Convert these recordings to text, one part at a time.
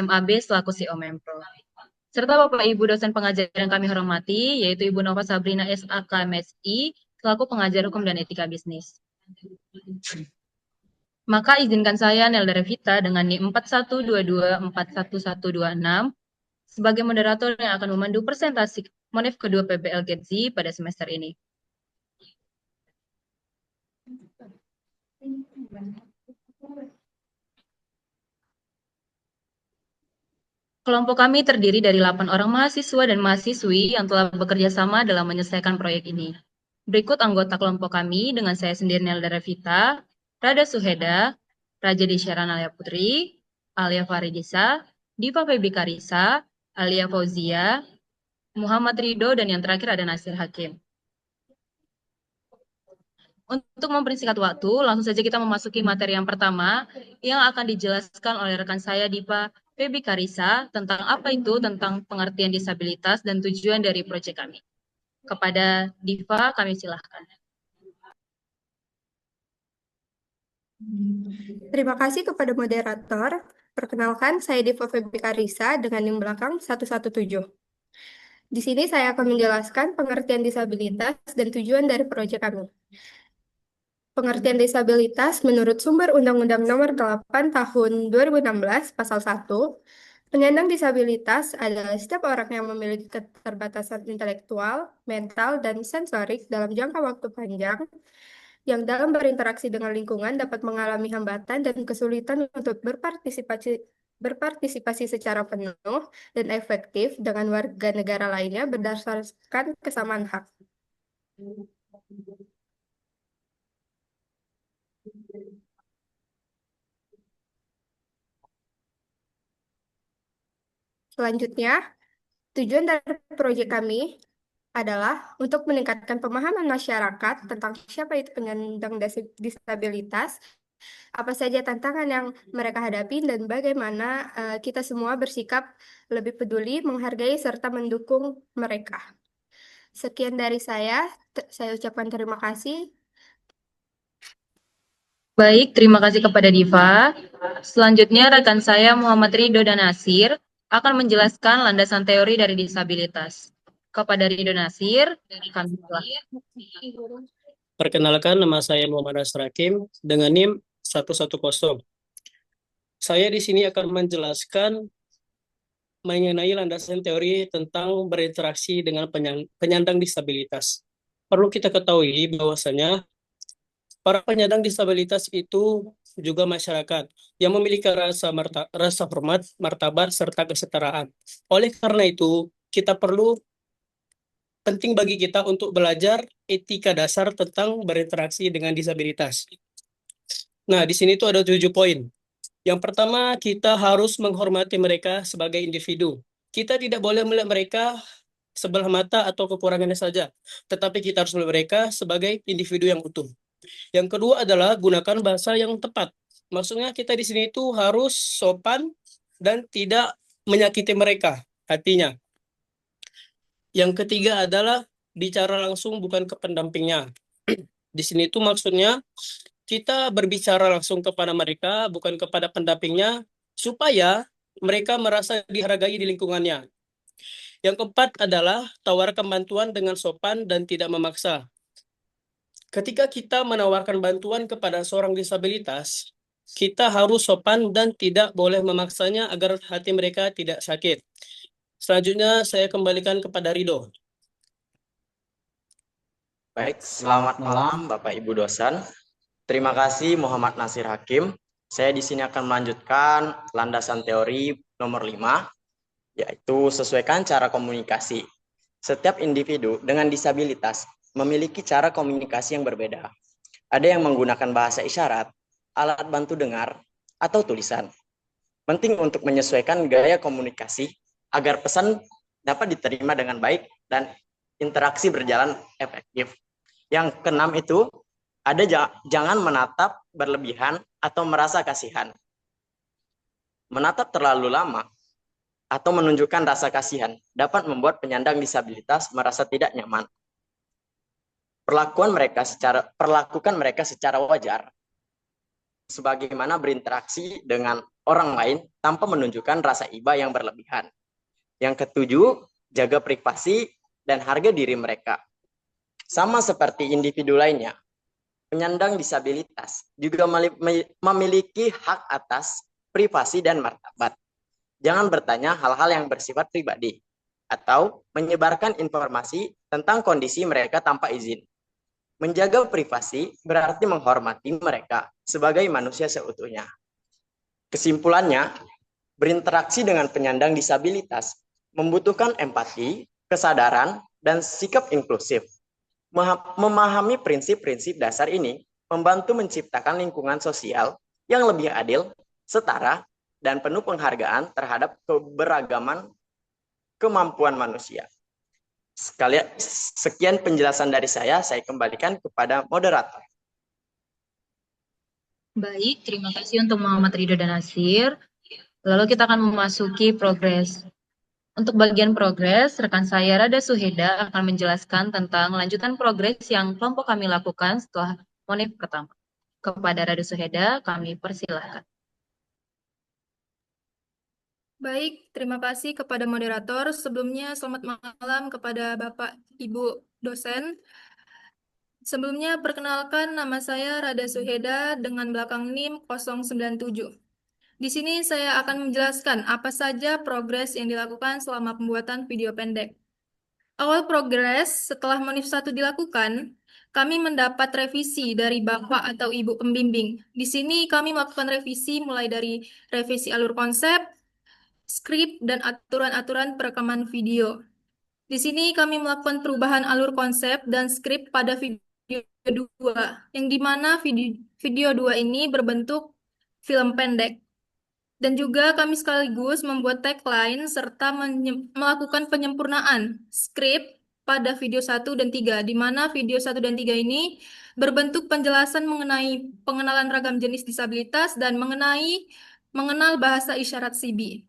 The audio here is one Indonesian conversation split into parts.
MAB selaku CEO Mempro. Serta Bapak Ibu dosen pengajar yang kami hormati, yaitu Ibu Nova Sabrina SAK MSI, selaku pengajar hukum dan etika bisnis. Maka izinkan saya Nelda Revita dengan NIM 412241126 sebagai moderator yang akan memandu presentasi Monif kedua PBL Getzi pada semester ini. Kelompok kami terdiri dari 8 orang mahasiswa dan mahasiswi yang telah bekerja sama dalam menyelesaikan proyek ini. Berikut anggota kelompok kami dengan saya sendiri Nelda Revita, Rada Suheda, Raja Desyaran Alia Putri, Alia Faridisa, Diva Febi Karisa, Alia Fauzia, Muhammad Ridho, dan yang terakhir ada Nasir Hakim. Untuk mempersingkat waktu, langsung saja kita memasuki materi yang pertama yang akan dijelaskan oleh rekan saya Diva Febi Karisa tentang apa itu tentang pengertian disabilitas dan tujuan dari proyek kami. Kepada Diva, kami silahkan. Terima kasih kepada moderator. Perkenalkan, saya Diva Febi Karisa dengan NIM belakang 117. Di sini saya akan menjelaskan pengertian disabilitas dan tujuan dari proyek kami. Pengertian disabilitas menurut sumber Undang-Undang Nomor 8 Tahun 2016 Pasal 1, penyandang disabilitas adalah setiap orang yang memiliki keterbatasan intelektual, mental, dan sensorik dalam jangka waktu panjang yang dalam berinteraksi dengan lingkungan dapat mengalami hambatan dan kesulitan untuk berpartisipasi secara penuh dan efektif dengan warga negara lainnya berdasarkan kesamaan hak. Selanjutnya, tujuan dari proyek kami adalah untuk meningkatkan pemahaman masyarakat tentang siapa itu penyandang disabilitas, apa saja tantangan yang mereka hadapi, dan bagaimana kita semua bersikap lebih peduli, menghargai, serta mendukung mereka. Sekian dari saya ucapkan terima kasih. Baik, terima kasih kepada Diva. Selanjutnya, rekan saya Muhammad Ridho dan Nasir akan menjelaskan landasan teori dari disabilitas. Kepada Ridho Nasir, kami silahkan. Perkenalkan, nama saya Muhammad Nasir Hakim dengan NIM 110. Saya di sini akan menjelaskan mengenai landasan teori tentang berinteraksi dengan penyandang disabilitas. Perlu kita ketahui bahwasanya para penyandang disabilitas itu juga masyarakat yang memiliki rasa hormat, martabat, serta kesetaraan. Oleh karena itu, penting bagi kita untuk belajar etika dasar tentang berinteraksi dengan disabilitas. Nah, di sini tuh ada 7 poin. Yang pertama, kita harus menghormati mereka sebagai individu. Kita tidak boleh melihat mereka sebelah mata atau kekurangannya saja, tetapi kita harus melihat mereka sebagai individu yang utuh. Yang kedua adalah gunakan bahasa yang tepat. Maksudnya kita di sini itu harus sopan dan tidak menyakiti mereka hatinya. Yang ketiga adalah bicara langsung bukan ke pendampingnya. Di sini itu maksudnya kita berbicara langsung kepada mereka, bukan kepada pendampingnya, supaya mereka merasa dihargai di lingkungannya. Yang keempat adalah tawarkan bantuan dengan sopan dan tidak memaksa. Ketika kita menawarkan bantuan kepada seorang disabilitas, kita harus sopan dan tidak boleh memaksanya agar hati mereka tidak sakit. Selanjutnya saya kembalikan kepada Ridho. Baik, selamat malam Bapak Ibu dosen. Terima kasih Muhammad Nasir Hakim. Saya di sini akan melanjutkan landasan teori nomor 5, yaitu sesuaikan cara komunikasi. Setiap individu dengan disabilitas memiliki cara komunikasi yang berbeda. Ada yang menggunakan bahasa isyarat, alat bantu dengar, atau tulisan. Penting untuk menyesuaikan gaya komunikasi agar pesan dapat diterima dengan baik dan interaksi berjalan efektif. Yang keenam itu, jangan menatap berlebihan atau merasa kasihan. Menatap terlalu lama atau menunjukkan rasa kasihan dapat membuat penyandang disabilitas merasa tidak nyaman. Perlakukan mereka secara wajar, sebagaimana berinteraksi dengan orang lain tanpa menunjukkan rasa iba yang berlebihan. Yang ketujuh, jaga privasi dan harga diri mereka. Sama seperti individu lainnya, penyandang disabilitas juga memiliki hak atas privasi dan martabat. Jangan bertanya hal-hal yang bersifat pribadi atau menyebarkan informasi tentang kondisi mereka tanpa izin. Menjaga privasi berarti menghormati mereka sebagai manusia seutuhnya. Kesimpulannya, berinteraksi dengan penyandang disabilitas membutuhkan empati, kesadaran, dan sikap inklusif. Memahami prinsip-prinsip dasar ini membantu menciptakan lingkungan sosial yang lebih adil, setara, dan penuh penghargaan terhadap keberagaman kemampuan manusia. Sekian penjelasan dari saya kembalikan kepada moderator. Baik, terima kasih untuk Muhammad Ridho dan Nasir. Lalu kita akan memasuki progres. Untuk bagian progres, rekan saya Rada Suheda akan menjelaskan tentang lanjutan progres yang kelompok kami lakukan setelah monif pertama. Kepada Rada Suheda, kami persilahkan. Baik, terima kasih kepada moderator. Sebelumnya, selamat malam kepada Bapak, Ibu dosen. Sebelumnya, perkenalkan nama saya Rada Suheda dengan belakang NIM 097. Di sini saya akan menjelaskan apa saja progres yang dilakukan selama pembuatan video pendek. Awal progres setelah monif 1 dilakukan, kami mendapat revisi dari Bapak atau Ibu pembimbing. Di sini kami melakukan revisi mulai dari revisi alur konsep, skrip, dan aturan-aturan perekaman video. Di sini kami melakukan perubahan alur konsep dan skrip pada video 2, yang dimana video 2 ini berbentuk film pendek. Dan juga kami sekaligus membuat tagline serta melakukan penyempurnaan skrip pada video 1 dan 3, di mana video 1 dan 3 ini berbentuk penjelasan mengenai pengenalan ragam jenis disabilitas dan mengenal bahasa isyarat CB.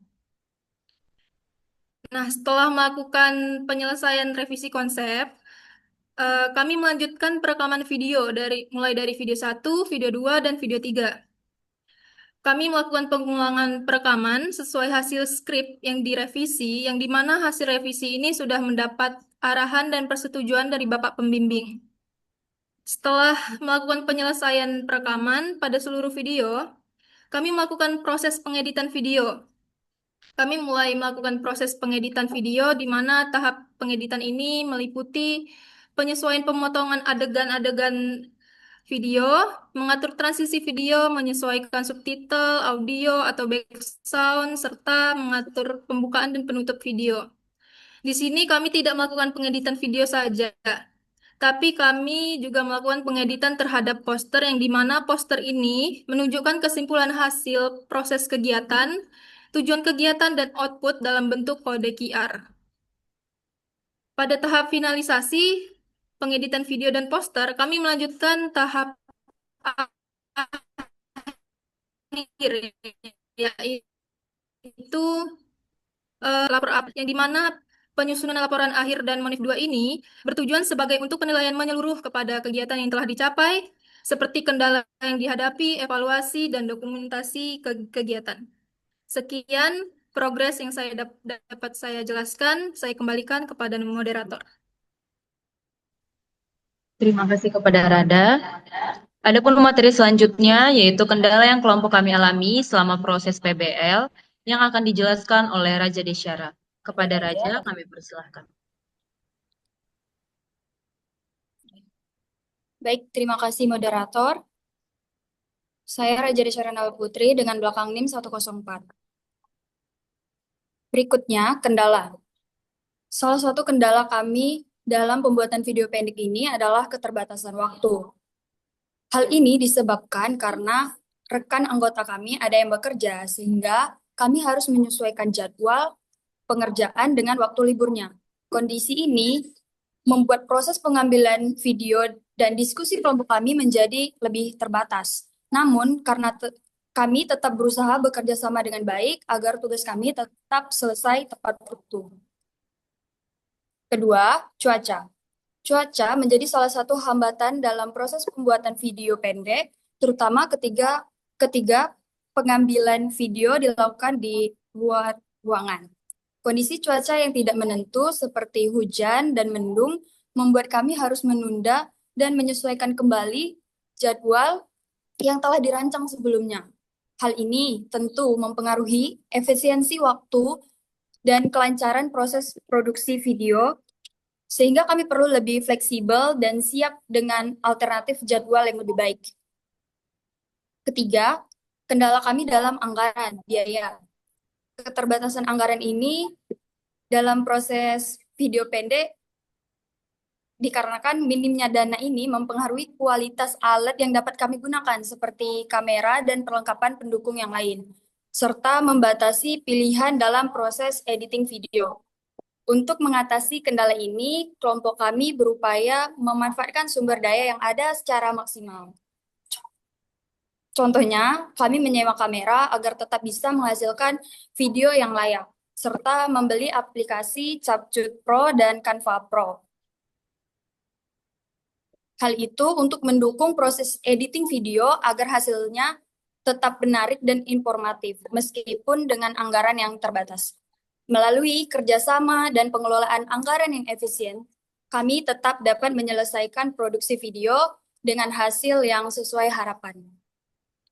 Nah, setelah melakukan penyelesaian revisi konsep, kami melanjutkan perekaman video mulai dari video 1, video 2, dan video 3. Kami melakukan pengulangan perekaman sesuai hasil skrip yang direvisi, yang dimana hasil revisi ini sudah mendapat arahan dan persetujuan dari Bapak Pembimbing. Setelah melakukan penyelesaian perekaman pada seluruh video, kami melakukan proses pengeditan video. Kami mulai melakukan proses pengeditan video, di mana tahap pengeditan ini meliputi penyesuaian pemotongan adegan-adegan video, mengatur transisi video, menyesuaikan subtitle, audio atau background, serta mengatur pembukaan dan penutup video. Di sini kami tidak melakukan pengeditan video saja, tapi kami juga melakukan pengeditan terhadap poster, yang dimana poster ini menunjukkan kesimpulan hasil proses kegiatan, tujuan kegiatan, dan output dalam bentuk kode QR. Pada tahap finalisasi pengeditan video dan poster, kami melanjutkan tahap akhir, yaitu yang dimana penyusunan laporan akhir dan monif 2 ini bertujuan sebagai untuk penilaian menyeluruh kepada kegiatan yang telah dicapai, seperti kendala yang dihadapi, evaluasi, dan dokumentasi kegiatan. Sekian progres yang dapat saya jelaskan. Saya kembalikan kepada moderator. Terima kasih kepada Rada. Adapun materi selanjutnya yaitu kendala yang kelompok kami alami selama proses PBL yang akan dijelaskan oleh Raja Desyara. Kepada Raja kami persilahkan. Baik, terima kasih moderator. Saya Raja Desyara Nawa Putri dengan belakang NIM 104. Berikutnya, kendala. Salah satu kendala kami dalam pembuatan video pendek ini adalah keterbatasan waktu. Hal ini disebabkan karena rekan anggota kami ada yang bekerja, sehingga kami harus menyesuaikan jadwal pengerjaan dengan waktu liburnya. Kondisi ini membuat proses pengambilan video dan diskusi kelompok kami menjadi lebih terbatas. Namun, karena kami tetap berusaha bekerja sama dengan baik agar tugas kami tetap selesai tepat waktu. Kedua, cuaca. Cuaca menjadi salah satu hambatan dalam proses pembuatan video pendek, terutama ketika pengambilan video dilakukan di luar ruangan. Kondisi cuaca yang tidak menentu seperti hujan dan mendung membuat kami harus menunda dan menyesuaikan kembali jadwal yang telah dirancang sebelumnya. Hal ini tentu mempengaruhi efisiensi waktu dan kelancaran proses produksi video, sehingga kami perlu lebih fleksibel dan siap dengan alternatif jadwal yang lebih baik. Ketiga, kendala kami dalam anggaran, biaya. Keterbatasan anggaran ini dalam proses video pendek dikarenakan minimnya dana ini mempengaruhi kualitas alat yang dapat kami gunakan seperti kamera dan perlengkapan pendukung yang lain, serta membatasi pilihan dalam proses editing video. Untuk mengatasi kendala ini, kelompok kami berupaya memanfaatkan sumber daya yang ada secara maksimal. Contohnya, kami menyewa kamera agar tetap bisa menghasilkan video yang layak, serta membeli aplikasi Capcut Pro dan Canva Pro. Hal itu untuk mendukung proses editing video agar hasilnya tetap menarik dan informatif, meskipun dengan anggaran yang terbatas. Melalui kerjasama dan pengelolaan anggaran yang efisien, kami tetap dapat menyelesaikan produksi video dengan hasil yang sesuai harapan.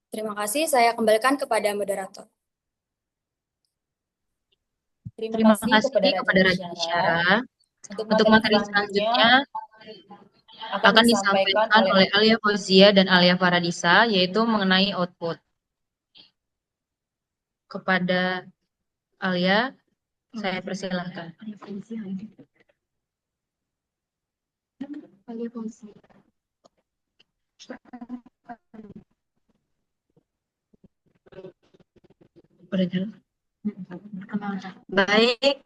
Terima kasih, saya kembalikan kepada moderator. Terima kasih kepada Raja Isyara. Untuk materi selanjutnya akan disampaikan oleh Alia Fauzia dan Alia Faradisa, yaitu mengenai output. Kepada Alia, saya persilahkan. Baik,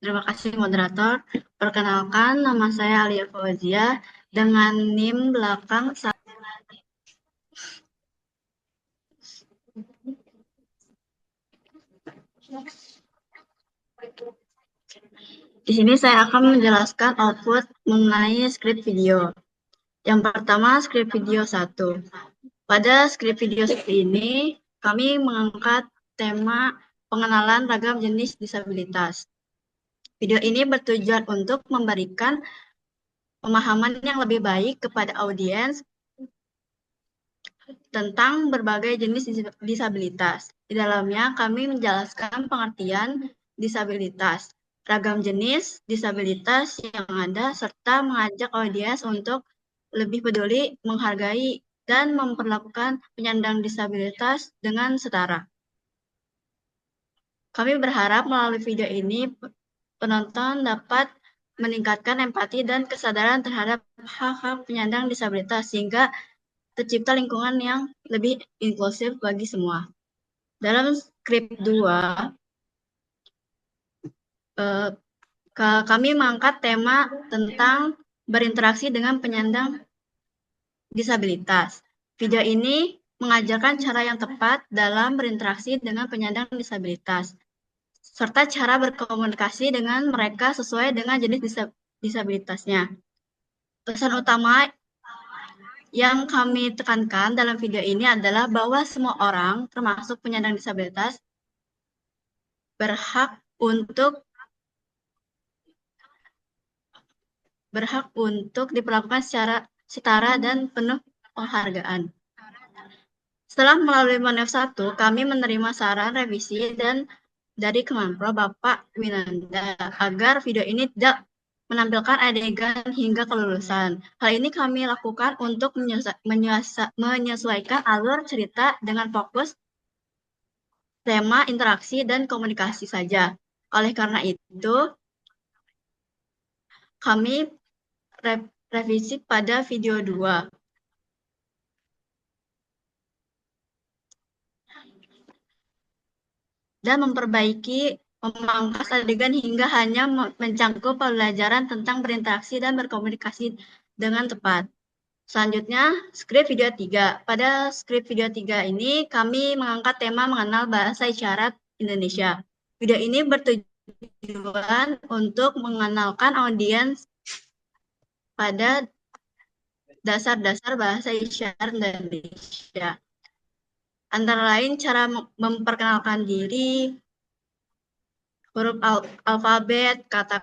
terima kasih moderator. Perkenalkan, nama saya Alia Fauzia dengan NIM belakang. Di sini saya akan menjelaskan output mengenai script video. Yang pertama, script video 1. Pada script video ini, kami mengangkat tema pengenalan ragam jenis disabilitas. Video ini bertujuan untuk memberikan pemahaman yang lebih baik kepada audiens tentang berbagai jenis disabilitas. Di dalamnya kami menjelaskan pengertian disabilitas, ragam jenis disabilitas yang ada, serta mengajak audiens untuk lebih peduli, menghargai, dan memperlakukan penyandang disabilitas dengan setara. Kami berharap melalui video ini penonton dapat meningkatkan empati dan kesadaran terhadap hak-hak penyandang disabilitas sehingga tercipta lingkungan yang lebih inklusif bagi semua. Dalam skrip 2, kami mengangkat tema tentang berinteraksi dengan penyandang disabilitas. Video ini mengajarkan cara yang tepat dalam berinteraksi dengan penyandang disabilitas, serta cara berkomunikasi dengan mereka sesuai dengan jenis disabilitasnya. Pesan utama yang kami tekankan dalam video ini adalah bahwa semua orang, termasuk penyandang disabilitas, berhak untuk diperlakukan secara setara dan penuh penghargaan. Setelah melalui Monef 1, kami menerima saran revisi dari Kemenpro Bapak Winanda agar video ini tidak menampilkan adegan hingga kelulusan. Hal ini kami lakukan untuk menyesuaikan alur cerita dengan fokus tema interaksi dan komunikasi saja. Oleh karena itu, kami revisi pada video 2. Dan memangkas adegan hingga hanya mencangkup pembelajaran tentang berinteraksi dan berkomunikasi dengan tepat. Selanjutnya, skrip video 3. Pada skrip video 3 ini, kami mengangkat tema mengenal bahasa isyarat Indonesia. Video ini bertujuan untuk mengenalkan audiens pada dasar-dasar bahasa isyarat Indonesia. Antara lain cara memperkenalkan diri, huruf alfabet, kata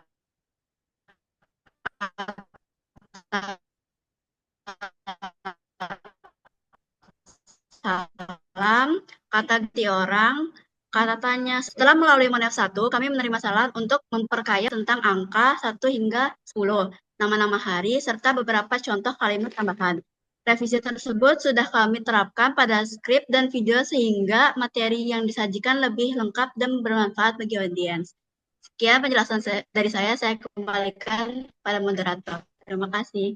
salam, kata ganti orang, kata tanya. Setelah melalui model 1, kami menerima saran untuk memperkaya tentang angka 1 hingga 10, nama-nama hari, serta beberapa contoh kalimat tambahan. Revisi tersebut sudah kami terapkan pada skrip dan video sehingga materi yang disajikan lebih lengkap dan bermanfaat bagi audiens. Sekian penjelasan dari saya kembalikan pada moderator. Terima kasih.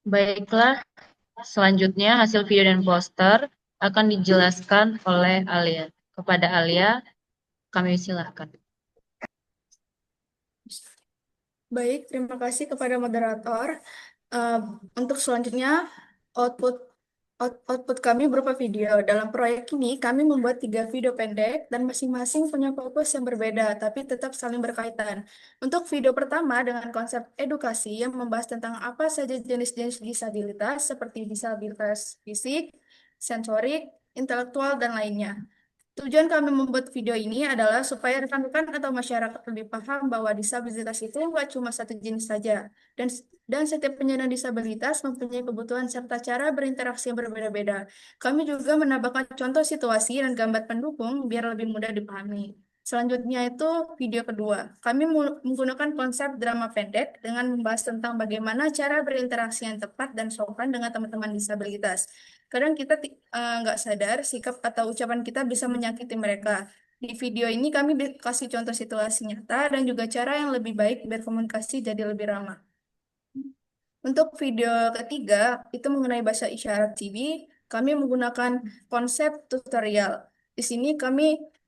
Baiklah, selanjutnya hasil video dan poster akan dijelaskan oleh Alia. Kepada Alia, kami silakan. Baik, terima kasih kepada moderator. Untuk selanjutnya, output kami berupa video. Dalam proyek ini, kami membuat 3 video pendek dan masing-masing punya fokus yang berbeda, tapi tetap saling berkaitan. Untuk video pertama dengan konsep edukasi yang membahas tentang apa saja jenis-jenis disabilitas, seperti disabilitas fisik, sensorik, intelektual, dan lainnya. Tujuan kami membuat video ini adalah supaya rekan-rekan atau masyarakat lebih paham bahwa disabilitas itu nggak cuma satu jenis saja, dan setiap penyandang disabilitas mempunyai kebutuhan serta cara berinteraksi yang berbeda-beda. Kami juga menambahkan contoh situasi dan gambar pendukung biar lebih mudah dipahami. Selanjutnya itu video kedua. Kami menggunakan konsep drama pendek dengan membahas tentang bagaimana cara berinteraksi yang tepat dan sopan dengan teman-teman disabilitas. Kadang kita nggak sadar sikap atau ucapan kita bisa menyakiti mereka. Di video ini kami kasih contoh situasi nyata dan juga cara yang lebih baik berkomunikasi jadi lebih ramah. Untuk video ketiga, itu mengenai bahasa isyarat CB, kami menggunakan konsep tutorial. Di sini kami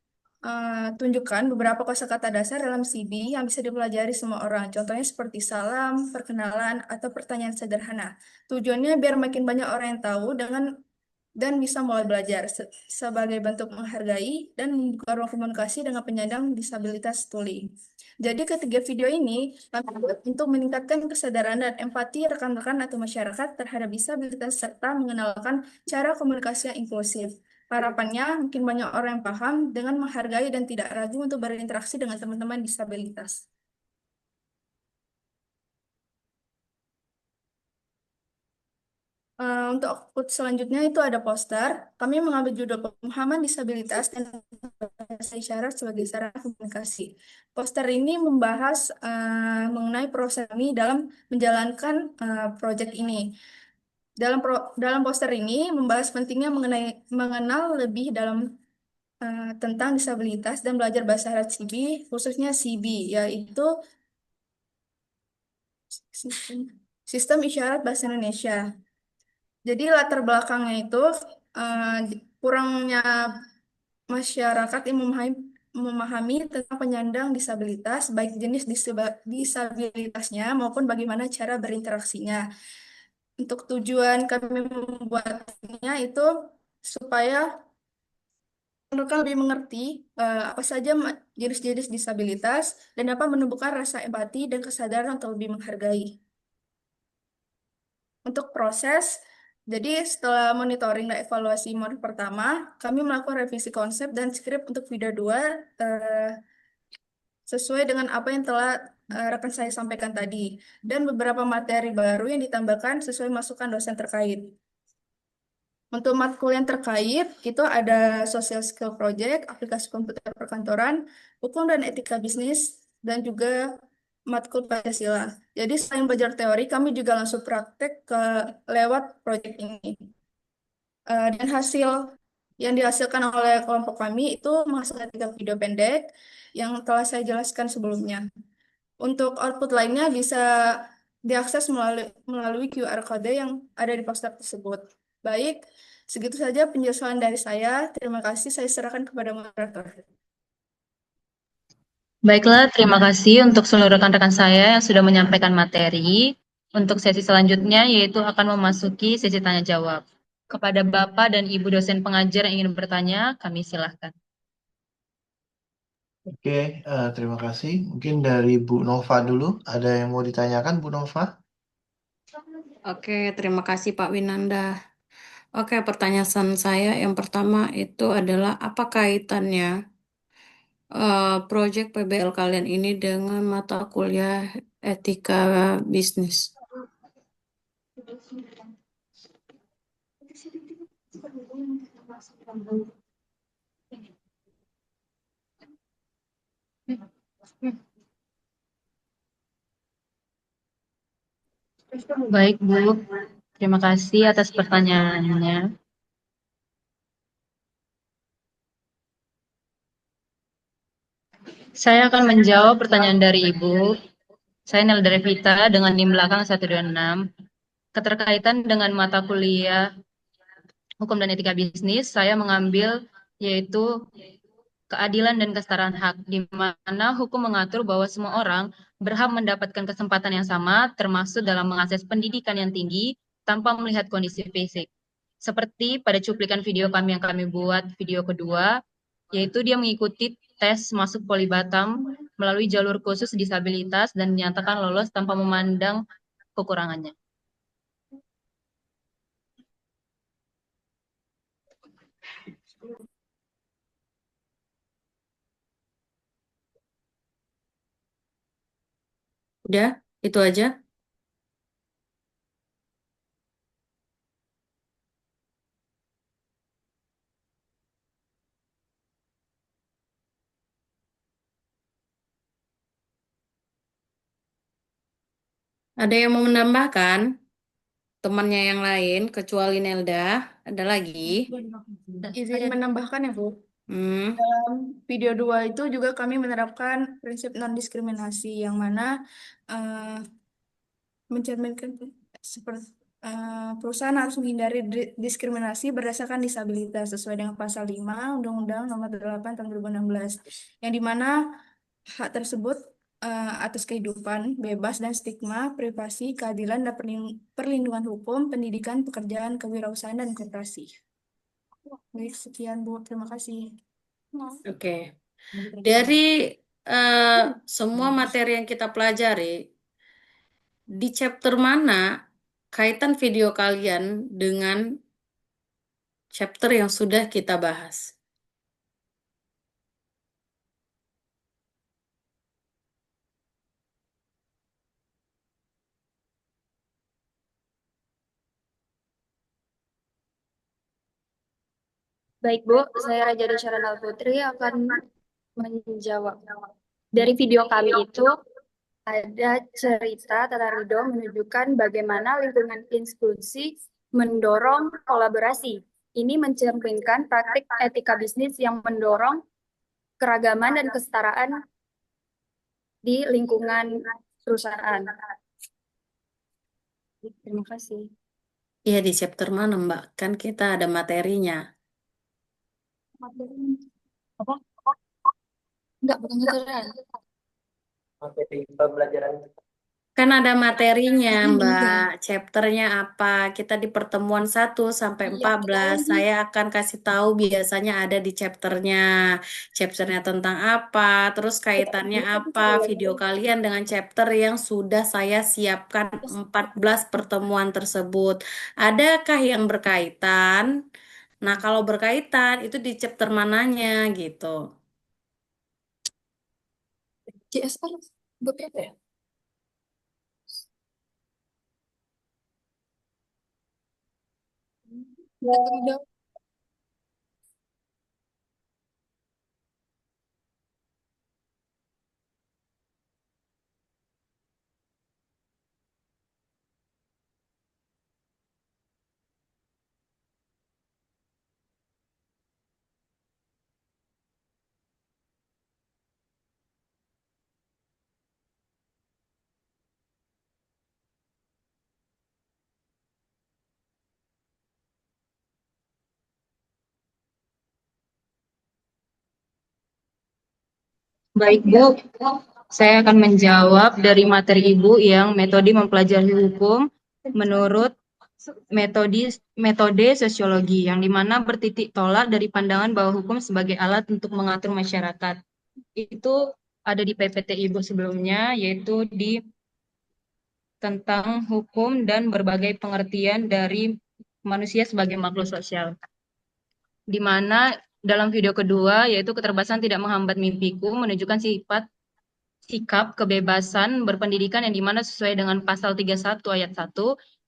tunjukkan beberapa kosakata dasar dalam CB yang bisa dipelajari semua orang. Contohnya seperti salam, perkenalan, atau pertanyaan sederhana. Tujuannya biar makin banyak orang yang tahu dan bisa mulai belajar sebagai bentuk menghargai dan membuka ruang komunikasi dengan penyandang disabilitas tuli. Jadi ketiga video ini kami buat untuk meningkatkan kesadaran dan empati rekan-rekan atau masyarakat terhadap disabilitas serta mengenalkan cara komunikasi yang inklusif. Harapannya mungkin banyak orang yang paham dengan menghargai dan tidak ragu untuk berinteraksi dengan teman-teman disabilitas. Untuk output selanjutnya itu ada poster. Kami mengambil judul pemahaman disabilitas dan bahasa isyarat sebagai sarana komunikasi. Poster ini membahas mengenai proses kami dalam menjalankan proyek ini. Dalam poster ini membahas pentingnya mengenal lebih dalam tentang disabilitas dan belajar bahasa isyarat CB, khususnya CB, yaitu Sistem Isyarat Bahasa Indonesia. Jadi latar belakangnya itu kurangnya masyarakat yang memahami tentang penyandang disabilitas, baik jenis disabilitasnya maupun bagaimana cara berinteraksinya. Untuk tujuan kami membuatnya itu supaya mereka lebih mengerti apa saja jenis-jenis disabilitas dan dapat menumbuhkan rasa empati dan kesadaran untuk lebih menghargai. Untuk proses, jadi setelah monitoring dan evaluasi modul pertama, kami melakukan revisi konsep dan skrip untuk video 2 sesuai dengan apa yang telah rekan saya sampaikan tadi, dan beberapa materi baru yang ditambahkan sesuai masukan dosen terkait. Untuk matkul yang terkait, itu ada social skill project, aplikasi komputer perkantoran, hukum dan etika bisnis, dan juga matkul Pancasila. Jadi selain belajar teori, kami juga langsung praktek lewat proyek ini. Dan hasil yang dihasilkan oleh kelompok kami itu menghasilkan 3 video pendek yang telah saya jelaskan sebelumnya. Untuk output lainnya bisa diakses melalui QR code yang ada di poster tersebut. Baik, segitu saja penjelasan dari saya. Terima kasih, saya serahkan kepada moderator. Baiklah, terima kasih untuk seluruh rekan-rekan saya yang sudah menyampaikan materi. Untuk sesi selanjutnya yaitu akan memasuki sesi tanya jawab. Kepada Bapak dan Ibu dosen pengajar yang ingin bertanya, kami silahkan. Oke, terima kasih. Mungkin dari Bu Nova dulu, ada yang mau ditanyakan Bu Nova? Oke, terima kasih Pak Winanda. Oke, pertanyaan saya yang pertama itu adalah apa kaitannya proyek PBL kalian ini dengan mata kuliah etika bisnis? Baik, Bu. Terima kasih atas pertanyaannya. Saya akan menjawab pertanyaan dari Ibu. Saya Nelda Revita dengan NIM belakang 126. Keterkaitan dengan mata kuliah Hukum dan Etika Bisnis, saya mengambil yaitu keadilan dan kesetaraan hak, di mana hukum mengatur bahwa semua orang berhak mendapatkan kesempatan yang sama, termasuk dalam mengakses pendidikan yang tinggi tanpa melihat kondisi fisik. Seperti pada cuplikan video kami yang kami buat, video kedua, yaitu dia mengikuti tes masuk Poli Batam melalui jalur khusus disabilitas dan dinyatakan lolos tanpa memandang kekurangannya. Udah, itu aja. Ada yang mau menambahkan? Temannya yang lain, kecuali Nelda, ada lagi? Izin menambahkan ya, Bu. Hmm, Dalam video 2 itu juga kami menerapkan prinsip non-diskriminasi yang mana eh, mencerminkan seperti perusahaan harus menghindari diskriminasi berdasarkan disabilitas sesuai dengan pasal 5 Undang-Undang Nomor 8 Tahun 2016 yang dimana hak tersebut atas kehidupan bebas dan stigma, privasi, keadilan dan perlindungan hukum, pendidikan, pekerjaan, kewirausahaan dan koperasi. Baik, sekian Bu, terima kasih. oke. Dari semua materi yang kita pelajari, di chapter mana kaitan video kalian dengan chapter yang sudah kita bahas? Baik, Bu, saya Raja Desyaranal Putri akan menjawab. Dari video kami itu ada cerita Tata Ridho menunjukkan bagaimana lingkungan inklusi mendorong kolaborasi. Ini mencerminkan praktik etika bisnis yang mendorong keragaman dan kesetaraan di lingkungan perusahaan. Terima kasih. Iya, di chapter mana, Mbak? Kan kita ada materinya. Apa? Enggak, bukan kesetaraan. Materi pembelajaran Kan ada materinya, Mbak. Chapternya apa? Kita di pertemuan 1 sampai 14. Saya akan kasih tahu biasanya ada di chapternya. Chapternya tentang apa, terus kaitannya apa video kalian dengan chapter yang sudah saya siapkan 14 pertemuan tersebut. Adakah yang berkaitan? Nah, kalau berkaitan itu di chapter mananya gitu. CSR beberapa ya? Ya. Baik, Bu. Saya akan menjawab dari materi Ibu yang metode mempelajari hukum menurut metode sosiologi, yang dimana bertitik tolak dari pandangan bahwa hukum sebagai alat untuk mengatur masyarakat. itu ada di PPT Ibu sebelumnya, yaitu di tentang hukum dan berbagai pengertian dari manusia sebagai makhluk sosial. Di mana dalam video kedua, yaitu keterbatasan tidak menghambat mimpiku, menunjukkan sikap kebebasan berpendidikan yang dimana sesuai dengan pasal 31 ayat 1,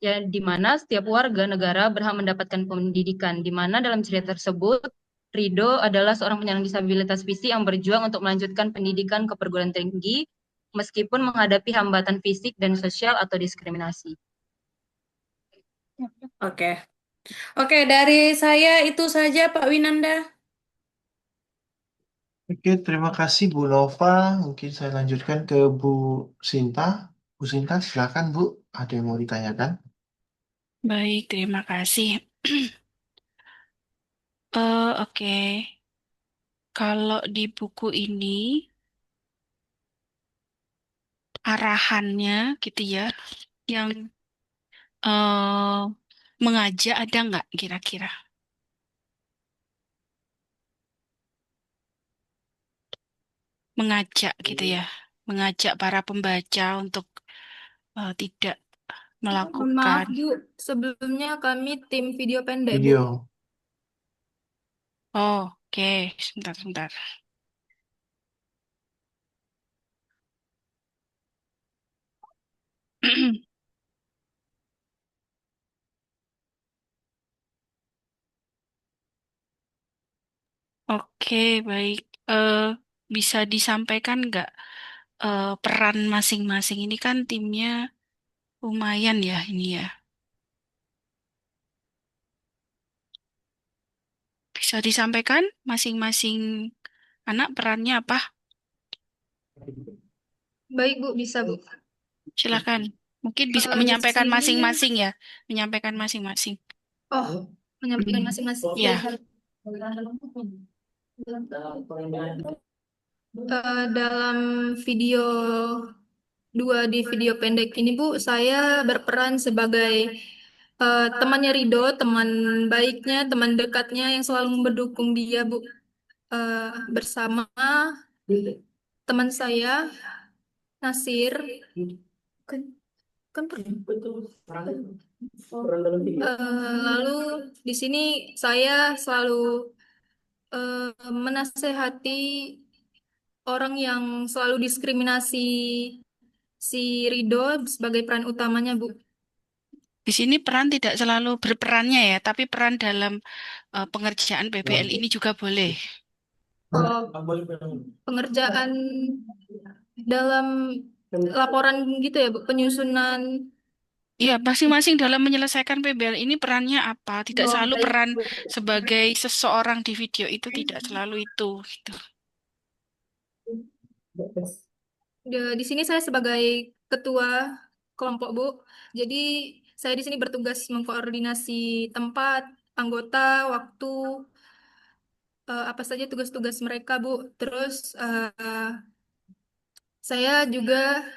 yang dimana setiap warga negara berhak mendapatkan pendidikan, di mana dalam cerita tersebut Rido adalah seorang penyandang disabilitas fisik yang berjuang untuk melanjutkan pendidikan ke perguruan tinggi meskipun menghadapi hambatan fisik dan sosial atau diskriminasi. Oke. Oke, dari saya itu saja Pak Winanda. Oke, terima kasih Bu Nova. Mungkin saya lanjutkan ke Bu Sinta. Bu Sinta, silakan Bu. Ada yang mau ditanyakan? Baik, terima kasih. Oke. Kalau di buku ini arahannya gitu ya, yang mengajak ada nggak kira-kira? Mengajak gitu ya, mengajak para pembaca untuk tidak Mohon maaf, melakukan. Bu. Sebelumnya kami tim video pendek, Bu. Video. Oh, oke, sebentar. Oke, baik. Bisa disampaikan nggak peran masing-masing? Ini kan timnya lumayan ya ini ya. Bisa disampaikan masing-masing anak perannya apa? Baik, Bu. Bisa, Bu. Silakan. Mungkin bisa Di menyampaikan sini, masing-masing ya. Menyampaikan masing-masing. menyampaikan masing-masing. Ya. Dalam video 2 di video pendek ini, Bu, saya berperan sebagai temannya Rido, teman baiknya, teman dekatnya yang selalu mendukung dia, Bu. Bersama teman saya, Nasir. Lalu di sini saya selalu menasehati orang yang selalu diskriminasi si Rido sebagai peran utamanya, Bu. Di sini peran tidak selalu berperannya ya, tapi peran dalam pengerjaan PBL ini juga boleh. Pengerjaan dalam laporan gitu ya, Bu, penyusunan. Iya, masing-masing dalam menyelesaikan PBL ini perannya apa? Tidak selalu Baik, peran Bu. sebagai seseorang di video itu tidak selalu itu gitu. Di sini saya sebagai ketua kelompok, Bu. Jadi saya di sini bertugas mengkoordinasi tempat, anggota, waktu, apa saja tugas-tugas mereka, Bu. Terus saya juga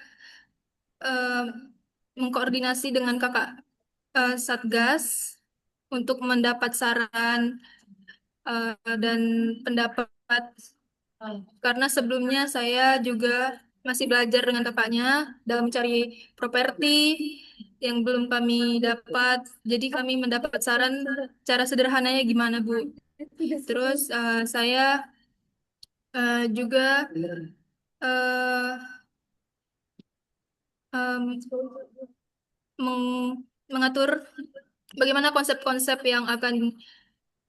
mengkoordinasi dengan kakak Satgas untuk mendapat saran dan pendapat, karena sebelumnya saya juga masih belajar dengan kakaknya dalam mencari properti yang belum kami dapat. Jadi kami mendapat saran cara sederhananya gimana, Bu. Terus saya juga mengatur bagaimana konsep-konsep yang akan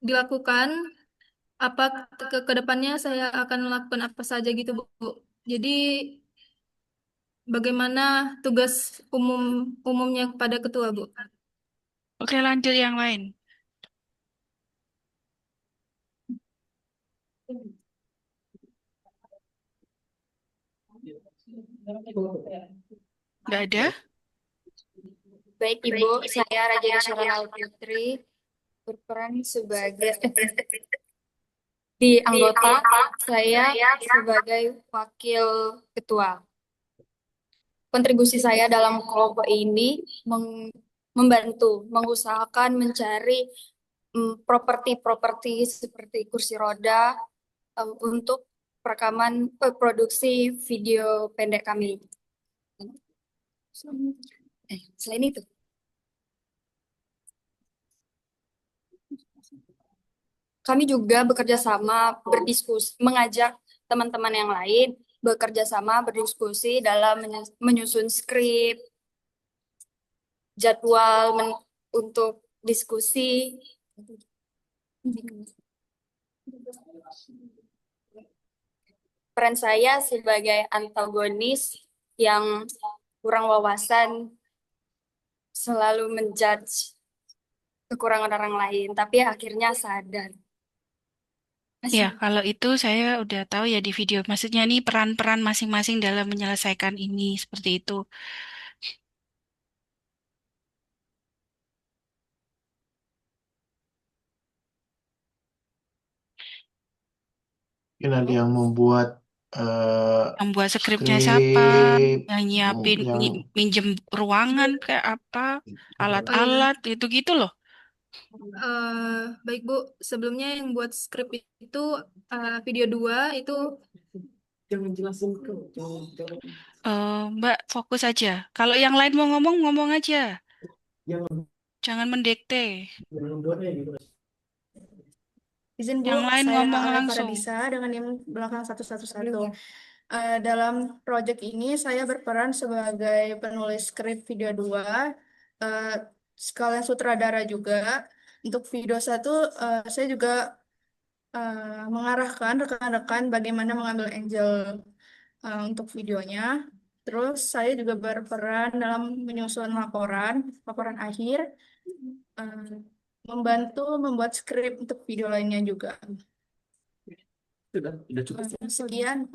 dilakukan, apa ke depannya saya akan melakukan apa saja gitu, Bu. Jadi bagaimana tugas umumnya kepada ketua, Bu. Oke, lanjut yang lain. Nggak ada? Baik, Ibu, saya Raja Syarana Putri berperan sebagai di anggota, saya sebagai wakil ketua. Kontribusi saya dalam kelompok ini membantu, mengusahakan mencari properti-properti seperti kursi roda untuk produksi video pendek kami. Selain itu, kami juga bekerja sama berdiskusi, mengajak teman-teman yang lain bekerja sama berdiskusi dalam menyusun skrip, jadwal untuk diskusi. Peran saya sebagai antagonis yang kurang wawasan, selalu menjudge kekurangan orang lain, tapi akhirnya sadar. Ya, kalau itu saya udah tahu ya di video. Maksudnya nih peran-peran masing-masing dalam menyelesaikan ini seperti itu. Mungkin ada yang membuat Membuat skripnya siapa, skrip yang nyiapin, yang minjem ruangan kayak apa, alat-alat, gitu-gitu loh. Baik Bu, sebelumnya yang buat skrip itu video 2 itu Mbak fokus aja. Kalau yang lain mau ngomong, ngomong aja. Jangan mendekte. izin Bu, Yang lain saya ngomong Alia langsung. Faradisa dengan NIM belakang 111. Dalam proyek ini saya berperan sebagai penulis skrip video 2, sekalian sutradara juga. Untuk video 1, saya juga mengarahkan rekan-rekan bagaimana mengambil angle untuk videonya. Terus saya juga berperan dalam menyusun laporan akhir, membantu membuat skrip untuk video lainnya juga. Sudah cukup. Sekian,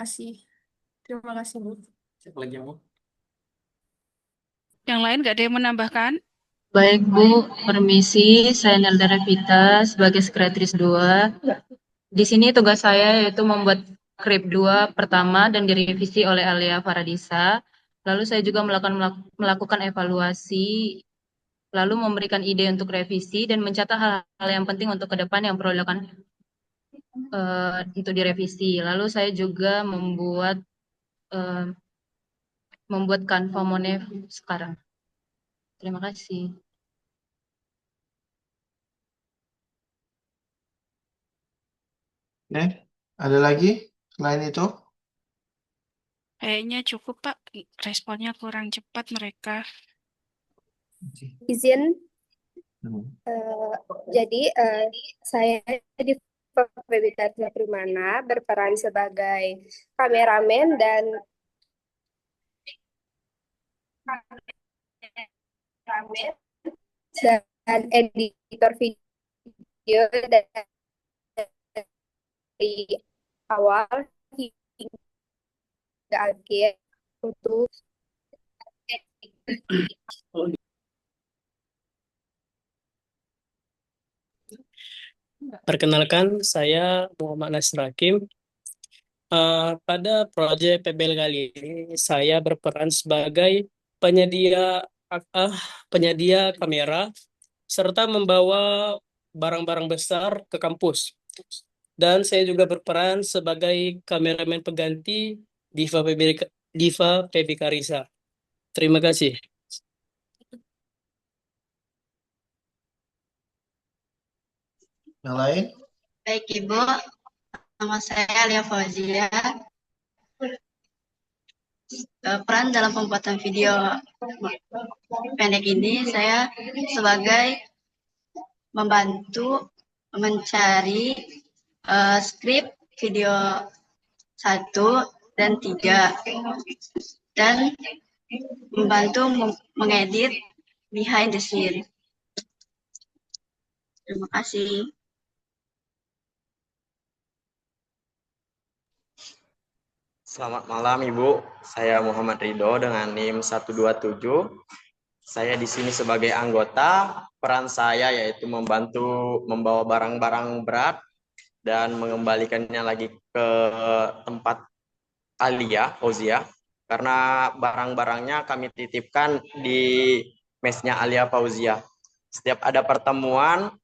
terima kasih Bu. Siapa lagi yang mau? Yang lain nggak ada yang menambahkan? Baik Bu, permisi, saya Nelda Revita sebagai sekretaris 2. Di sini tugas saya yaitu membuat skrip 2 pertama dan direvisi oleh Alia Faradisa. Lalu saya juga melakukan evaluasi, lalu memberikan ide untuk revisi dan mencatat hal-hal yang penting untuk ke depan yang perlu dilakukan untuk direvisi. Lalu saya juga membuat Canva Monet sekarang. Terima kasih. ada lagi selain itu? Kayaknya cukup, Pak. Responnya kurang cepat mereka. Izin, jadi saya di Febitari Primana berperan sebagai kameramen dan editor video dari awal hingga akhir untuk Perkenalkan, saya Muhammad Nasir Hakim. Pada proyek PBL kali ini, saya berperan sebagai penyedia kamera serta membawa barang-barang besar ke kampus. Dan saya juga berperan sebagai kameramen pengganti Diva PBK Risa. Terima kasih. Yang lain? Baik Ibu, nama saya Alia Fauzia. Peran dalam pembuatan video pendek ini saya sebagai membantu mencari skrip video 1 dan 3 dan membantu mengedit behind the scene. Terima kasih. Selamat malam Ibu, saya Muhammad Ridho dengan NIM 127. Saya di sini sebagai anggota, peran saya yaitu membantu membawa barang-barang berat dan mengembalikannya lagi ke tempat Alia Fauzia, karena barang-barangnya kami titipkan di mesnya Alia Fauzia. Setiap ada pertemuan,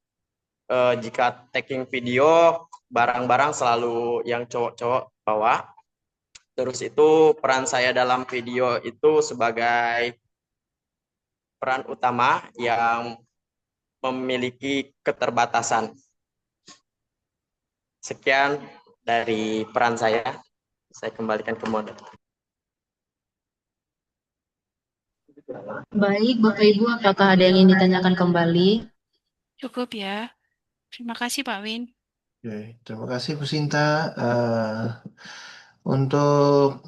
jika taking video, barang-barang selalu yang cowok-cowok bawah. Terus itu peran saya dalam video itu sebagai peran utama yang memiliki keterbatasan. Sekian dari peran saya. Saya kembalikan ke moderator. Baik, Bapak Ibu, apakah ada yang ingin ditanyakan kembali? Cukup ya. Terima kasih Pak Win. Oke, terima kasih Bu Sinta. Untuk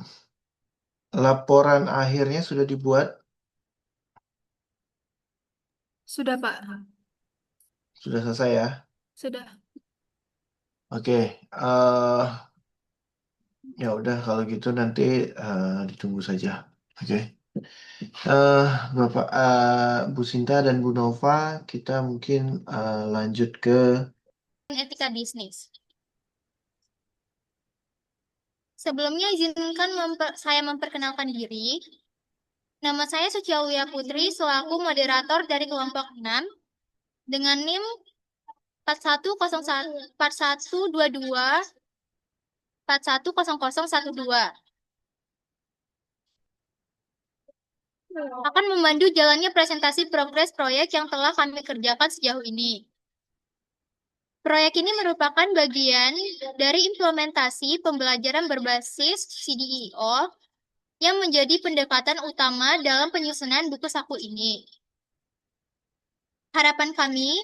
laporan akhirnya sudah dibuat, Sudah, Pak. sudah selesai ya. Sudah. Oke, ya udah kalau gitu nanti ditunggu saja. Oke. Bapak Bu Sinta dan Bu Nova, kita mungkin lanjut ke Etika bisnis. Sebelumnya izinkan saya memperkenalkan diri. Nama saya Suciaulia Putri selaku moderator dari kelompok 6 dengan NIM 4122 410012. Akan memandu jalannya presentasi progres proyek yang telah kami kerjakan sejauh ini. Proyek ini merupakan bagian dari implementasi pembelajaran berbasis CDEO yang menjadi pendekatan utama dalam penyusunan buku saku ini. Harapan kami,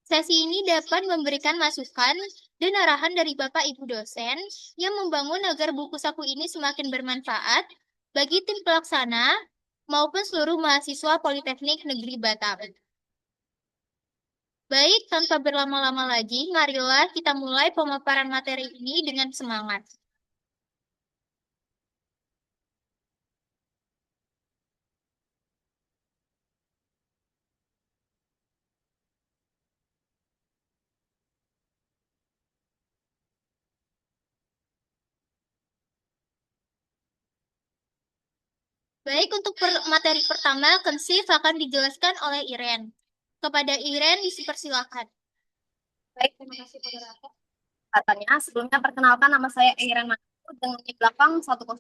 sesi ini dapat memberikan masukan dan arahan dari Bapak Ibu dosen yang membangun agar buku saku ini semakin bermanfaat bagi tim pelaksana maupun seluruh mahasiswa Politeknik Negeri Batam. Baik, tanpa berlama-lama lagi, marilah kita mulai pemaparan materi ini dengan semangat. Baik, untuk materi pertama, Kensif akan dijelaskan oleh Iren. Kepada Iren, dipersilakan. Baik, terima kasih moderator. Katanya, sebelumnya perkenalkan nama saya Iren Mantu dengan di belakang 101.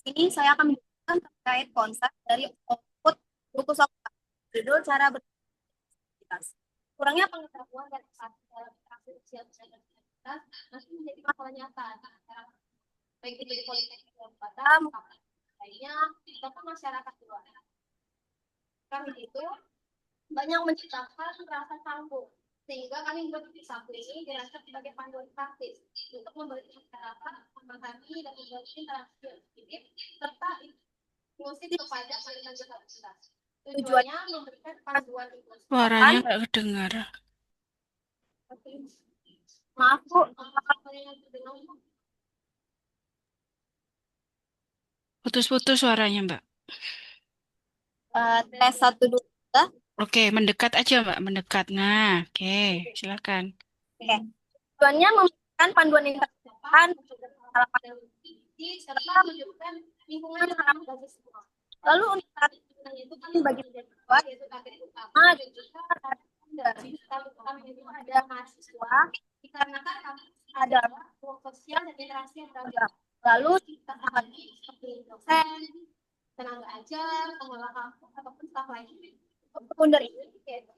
Ini saya akan menjelaskan terkait konsep dari output buku saku. Judul cara beraktivitas. Kurangnya pengetahuan dan dalam interaksi sosial beraktivitas masih menjadi masalah nyata. Baik itu di Politeknik Batam, lainnya, bahkan masyarakat luar. Karena itu, banyak menciptakan rasa canggung, sehingga kami membuat saku ini dirasakan sebagai panduan praktis untuk membantu masyarakat memahami dan membantu interaksi yang positif serta inklusif kepada saling disabilitas. Tujuannya memberikan panduan inklusif. Suaranya nggak kedengar. Maaf Bu, Putus-putus suaranya Mbak. tes 1 2. Oke, mendekat aja Mbak, mendekat. Nah, oke, silakan. Oke. Tujuannya memberikan panduan interaksi serta menunjukkan lingkungan yang ramah bagi semua. Lalu untuk itu kan bagi siswa yaitu target utama dan juga dari ada mahasiswa dikarenakan ada ruang sosial dan interaksi yang beragam. Lalu kita lagi seperti dosen, tenaga ajar, pengelola kampus ataupun staf lain. Untuk dari ini,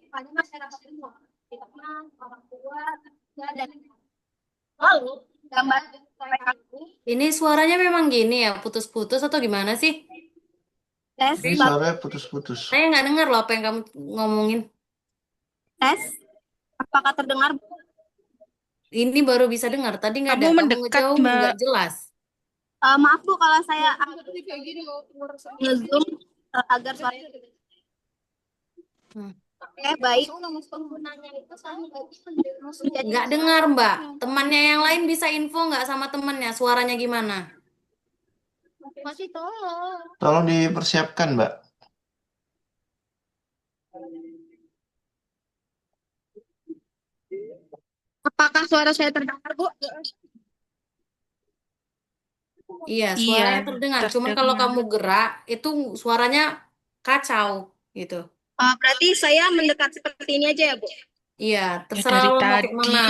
pada masyarakat semua, kita kenal orang tua dan lalu gambar Ini suaranya memang gini ya, putus-putus atau gimana sih? tes ini suaranya putus-putus. Saya nggak dengar loh apa yang kamu ngomongin. tes apakah terdengar? Ini baru bisa dengar. Tadi nggak ada. Kamu Kamu mendekat, ngejauh Mbak. nggak jelas. Maaf Bu kalau saya nge-zoom agar suara. Oke, baik. Penggunanya itu Nggak dengar Mbak. Temannya yang lain bisa info nggak sama temannya? Suaranya gimana? Masih tolong. Tolong dipersiapkan, Mbak. Apakah suara saya terdengar, Bu? Iya, suaranya terdengar. Cuma kalau kamu gerak, itu suaranya kacau gitu. Berarti saya mendekat seperti ini aja ya, Bu? Iya, Ya terserah dari lo mau kayak tadi. mana.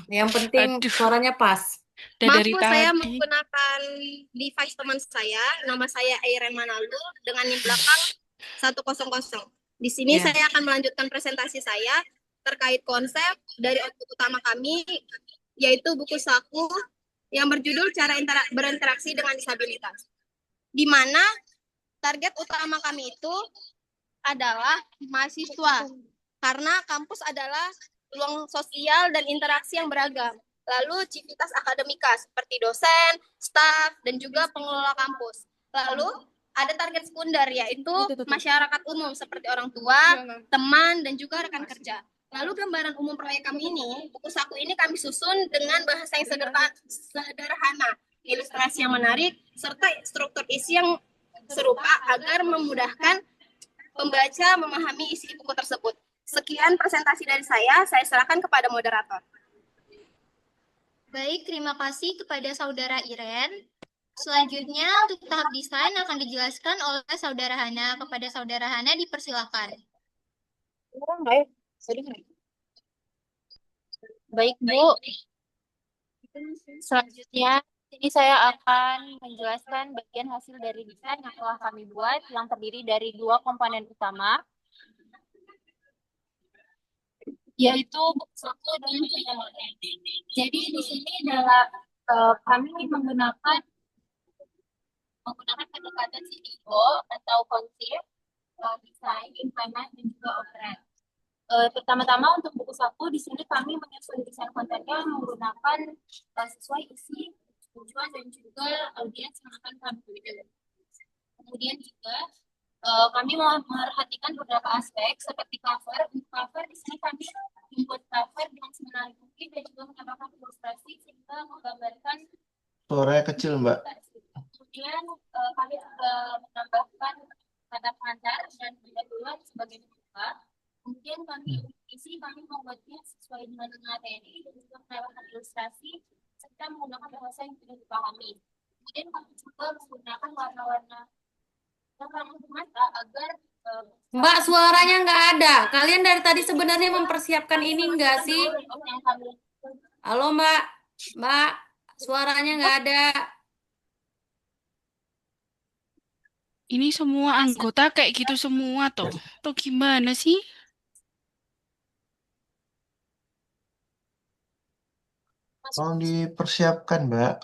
Yang penting Aduh. suaranya pas. Udah Maaf dari Bu, saya tadi. menggunakan device teman saya. Nama saya Airen Manaldo dengan NIM belakang 100. Di sini Ya. saya akan melanjutkan presentasi saya terkait konsep dari output utama kami, yaitu buku saku yang berjudul Cara Berinteraksi dengan Disabilitas. Di mana target utama kami itu adalah mahasiswa, karena kampus adalah ruang sosial dan interaksi yang beragam. Lalu civitas akademika seperti dosen, staf, dan juga pengelola kampus. Lalu ada target sekunder yaitu masyarakat umum seperti orang tua, teman, dan juga rekan kerja. Lalu gambaran umum proyek kami ini, buku saku ini kami susun dengan bahasa yang sederhana, ilustrasi yang menarik, serta struktur isi yang serupa agar memudahkan pembaca memahami isi buku tersebut. Sekian presentasi dari saya serahkan kepada moderator. Baik, terima kasih kepada Saudara Iren. Selanjutnya, untuk tahap desain akan dijelaskan oleh Saudara Hana. Kepada Saudara Hana, dipersilakan. Baik, Bu. Selanjutnya, ini saya akan menjelaskan bagian hasil dari desain yang telah kami buat, yang terdiri dari 2 komponen utama, yaitu buku saku dan penyamaan. Jadi di sini adalah kami menggunakan pendekatan CDO atau konsep, desain, implement, dan juga operan. Pertama-tama untuk buku saku di sini kami menyusun desain kontennya menggunakan sesuai isi, tujuan, dan juga audiens yang akan kami tuju. Kemudian juga kami memperhatikan beberapa aspek seperti cover. Untuk cover di sini kami membuat cover dengan semenarik mungkin dan juga menambahkan ilustrasi sehingga menggambarkan. Suaranya kecil, Mbak. Kemudian kami juga menambahkan kata pengantar dan pendahuluan sebagai pembuka. Kemudian kami membuatnya sesuai dengan materi dan juga menambahkan ilustrasi serta menggunakan bahasa yang tidak dipahami. Kemudian kami juga menggunakan warna-warna yang ramah mata agar Mbak, suaranya nggak ada. Kalian dari tadi sebenarnya mempersiapkan ini nggak sih? Halo, Mbak. Mbak, suaranya nggak ada. Ini semua anggota kayak gitu semua toh. Tuh gimana sih? Tolong dipersiapkan, Mbak.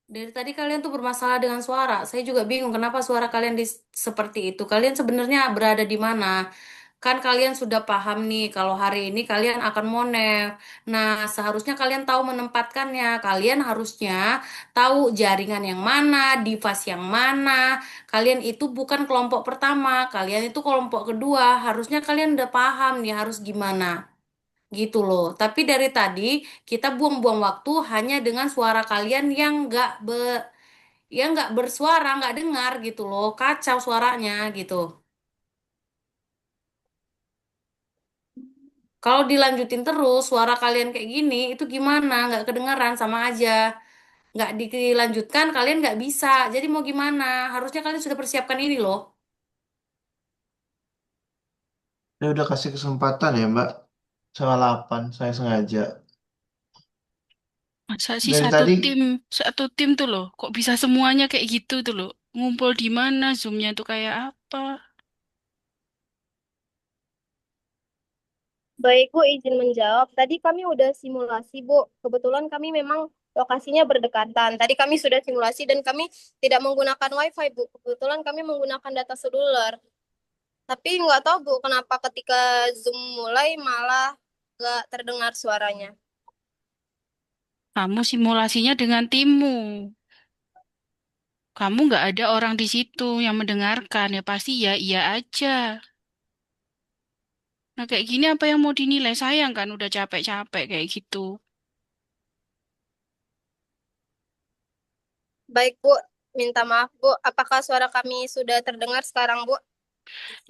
Dari tadi kalian tuh bermasalah dengan suara. Saya juga bingung kenapa suara kalian seperti itu. Kalian sebenarnya berada di mana? Kan kalian sudah paham nih kalau hari ini kalian akan monev. Nah, seharusnya kalian tahu menempatkannya. Kalian harusnya tahu jaringan yang mana, device yang mana. Kalian itu bukan kelompok pertama, kalian itu kelompok kedua. Harusnya kalian udah paham nih harus gimana. Gitu loh. Tapi dari tadi kita buang-buang waktu hanya dengan suara kalian yang nggak bersuara, nggak dengar gitu loh. Kacau suaranya gitu. Kalau dilanjutin terus suara kalian kayak gini, itu gimana? Nggak kedengaran sama aja. Nggak dilanjutkan, kalian nggak bisa. Jadi mau gimana? Harusnya kalian sudah persiapkan ini loh. Saya udah kasih kesempatan ya, Mbak. Salah 8, saya sengaja. Masa sih Dari tadi, satu tim tuh loh. Kok bisa semuanya kayak gitu tuh loh. Ngumpul di mana, Zoom-nya tuh kayak apa? Baik Bu, izin menjawab. Tadi kami udah simulasi Bu. Kebetulan kami memang lokasinya berdekatan. Tadi kami sudah simulasi dan kami tidak menggunakan WiFi Bu. Kebetulan kami menggunakan data seluler. Tapi nggak tahu Bu, kenapa ketika Zoom mulai malah nggak terdengar suaranya. Kamu simulasinya dengan timmu. Kamu nggak ada orang di situ yang mendengarkan. Ya pasti ya iya aja. Nah kayak gini apa yang mau dinilai? Sayang kan udah capek-capek kayak gitu. Baik Bu, minta maaf Bu. Apakah suara kami sudah terdengar sekarang Bu?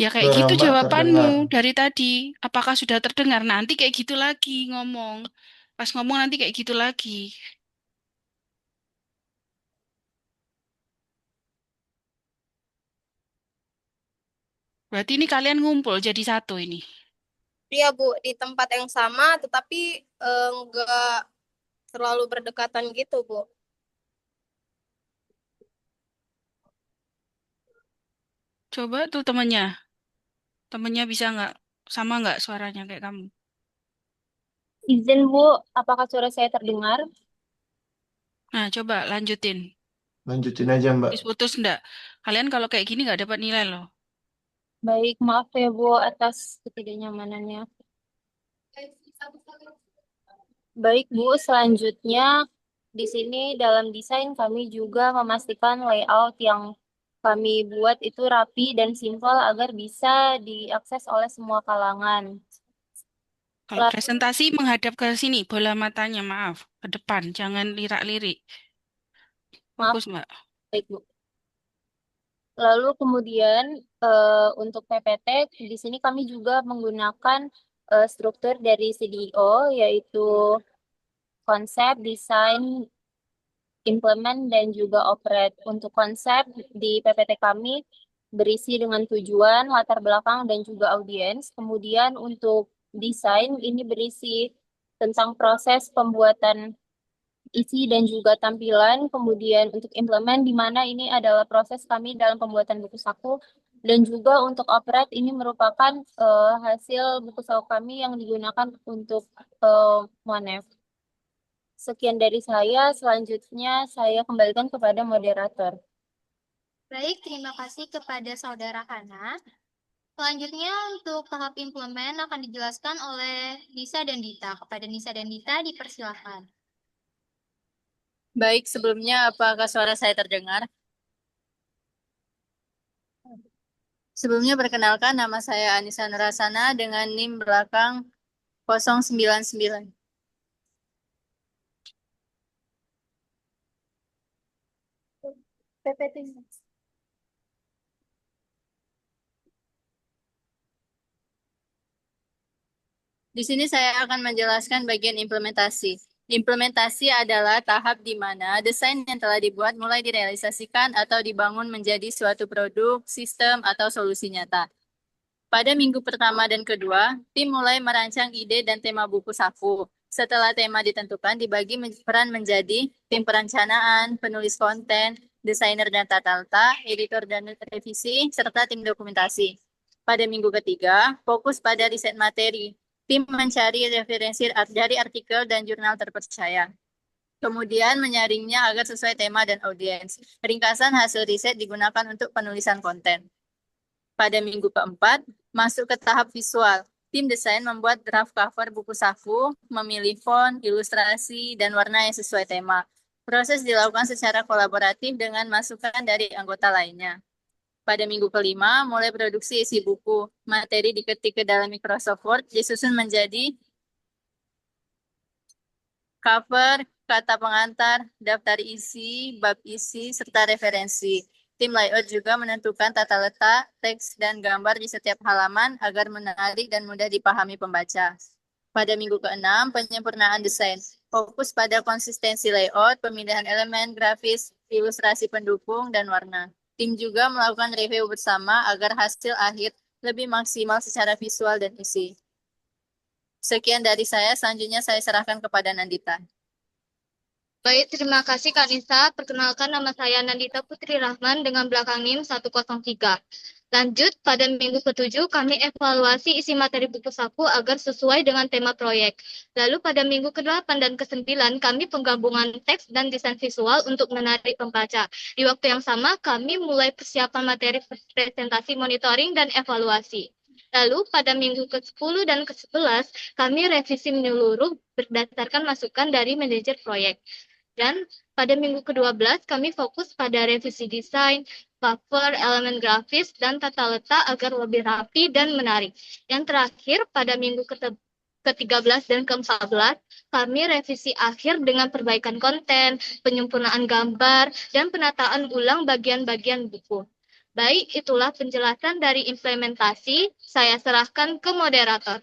Ya kayak suara gitu Mbak jawabanmu terdengar. dari tadi. Apakah sudah terdengar? Nanti kayak gitu lagi ngomong. Pas ngomong nanti kayak gitu lagi. Berarti ini kalian ngumpul jadi satu ini. Iya, Bu, di tempat yang sama, tetapi nggak terlalu berdekatan gitu, Bu. Coba tuh temennya. Temennya bisa nggak sama nggak suaranya kayak kamu? Izin Bu, apakah suara saya terdengar? Nah, coba lanjutin. Lanjutin aja, Mbak. Putus nggak? Kalian kalau kayak gini nggak dapat nilai loh. Baik, maaf ya Bu atas ketidaknyamanannya. Baik Bu, selanjutnya di sini dalam desain kami juga memastikan layout yang kami buat itu rapi dan simpel agar bisa diakses oleh semua kalangan. Kalau presentasi menghadap ke sini, bola matanya, maaf, ke depan, jangan lirak-lirik. Maaf, Fokus, Mbak. baik Bu. Lalu kemudian untuk PPT di sini kami juga menggunakan struktur dari CDO yaitu konsep, desain, implement, dan juga operate. Untuk konsep di PPT kami berisi dengan tujuan, latar belakang, dan juga audiens. Kemudian untuk desain ini berisi tentang proses pembuatan isi dan juga tampilan. Kemudian untuk implement di mana ini adalah proses kami dalam pembuatan buku saku. Dan juga untuk operate ini merupakan hasil buku saku kami yang digunakan untuk Monef. Sekian dari saya, selanjutnya saya kembalikan kepada moderator. Baik, terima kasih kepada Saudara Hana. Selanjutnya untuk tahap implement akan dijelaskan oleh Nisa dan Dita. Kepada Nisa dan Dita dipersilakan. Baik, sebelumnya apakah suara saya terdengar? Sebelumnya perkenalkan nama saya Anissa Nurasana dengan NIM belakang 099. PPT. Di sini saya akan menjelaskan bagian implementasi. Implementasi adalah tahap di mana desain yang telah dibuat mulai direalisasikan atau dibangun menjadi suatu produk, sistem, atau solusi nyata. Pada minggu pertama dan kedua, tim mulai merancang ide dan tema buku saku. Setelah tema ditentukan, dibagi peran menjadi tim perencanaan, penulis konten, desainer dan tata letak, editor dan revisi, serta tim dokumentasi. Pada minggu ketiga, fokus pada riset materi. Tim mencari referensi dari artikel dan jurnal terpercaya. Kemudian menyaringnya agar sesuai tema dan audiens. Ringkasan hasil riset digunakan untuk penulisan konten. Pada minggu keempat, masuk ke tahap visual. Tim desain membuat draft cover buku saku, memilih font, ilustrasi, dan warna yang sesuai tema. Proses dilakukan secara kolaboratif dengan masukan dari anggota lainnya. Pada minggu kelima, mulai produksi isi buku. Materi diketik ke dalam Microsoft Word, disusun menjadi cover, kata pengantar, daftar isi, bab isi, serta referensi. Tim layout juga menentukan tata letak, teks, dan gambar di setiap halaman agar menarik dan mudah dipahami pembaca. Pada minggu ke-6, penyempurnaan desain. Fokus pada konsistensi layout, pemilihan elemen grafis, ilustrasi pendukung, dan warna. Tim juga melakukan review bersama agar hasil akhir lebih maksimal secara visual dan isi. Sekian dari saya, selanjutnya saya serahkan kepada Nandita. Baik, terima kasih Kak Nisa. Perkenalkan nama saya Nandita Putri Rahman dengan belakang NIM 103. Lanjut, pada minggu ke-7 kami evaluasi isi materi buku saku agar sesuai dengan tema proyek. Lalu pada minggu ke-8 dan ke-9 kami penggabungan teks dan desain visual untuk menarik pembaca. Di waktu yang sama kami mulai persiapan materi presentasi monitoring dan evaluasi. Lalu pada minggu ke-10 dan ke-11 kami revisi menyeluruh berdasarkan masukan dari manajer proyek. Dan pada minggu ke-12 kami fokus pada revisi desain, cover, elemen grafis, dan tata letak agar lebih rapi dan menarik. Yang terakhir pada minggu ke-13 dan ke-14 kami revisi akhir dengan perbaikan konten, penyempurnaan gambar, dan penataan ulang bagian-bagian buku. Baik, itulah penjelasan dari implementasi. Saya serahkan ke moderator.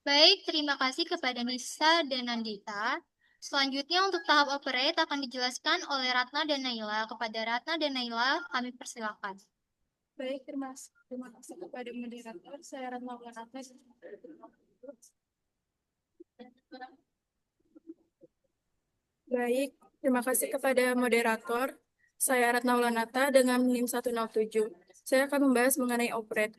Baik, terima kasih kepada Nisa dan Nandita. Selanjutnya untuk tahap operate akan dijelaskan oleh Ratna dan Naila. Kepada Ratna dan Naila, kami persilakan. Baik, terima kasih kepada moderator. Saya Ratna Wulanata. Baik, terima kasih kepada moderator. Saya Ratna Wulanata dengan NIM 107. Saya akan membahas mengenai OPRED.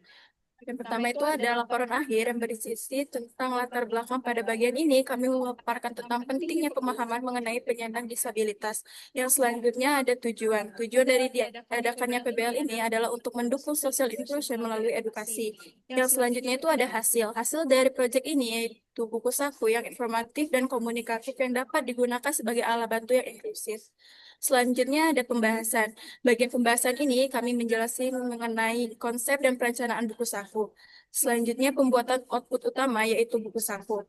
Yang pertama itu ada laporan akhir yang berisi tentang latar belakang. Pada bagian ini, kami memaparkan tentang pentingnya pemahaman mengenai penyandang disabilitas. Yang selanjutnya ada tujuan. Tujuan dari diadakannya PBL ini adalah untuk mendukung social inclusion melalui edukasi. Yang selanjutnya itu ada hasil. Hasil dari proyek ini yaitu buku saku yang informatif dan komunikatif yang dapat digunakan sebagai alat bantu yang inklusif. Selanjutnya ada pembahasan. Bagian pembahasan ini kami menjelaskan mengenai konsep dan perencanaan buku saku. Selanjutnya pembuatan output utama yaitu buku saku.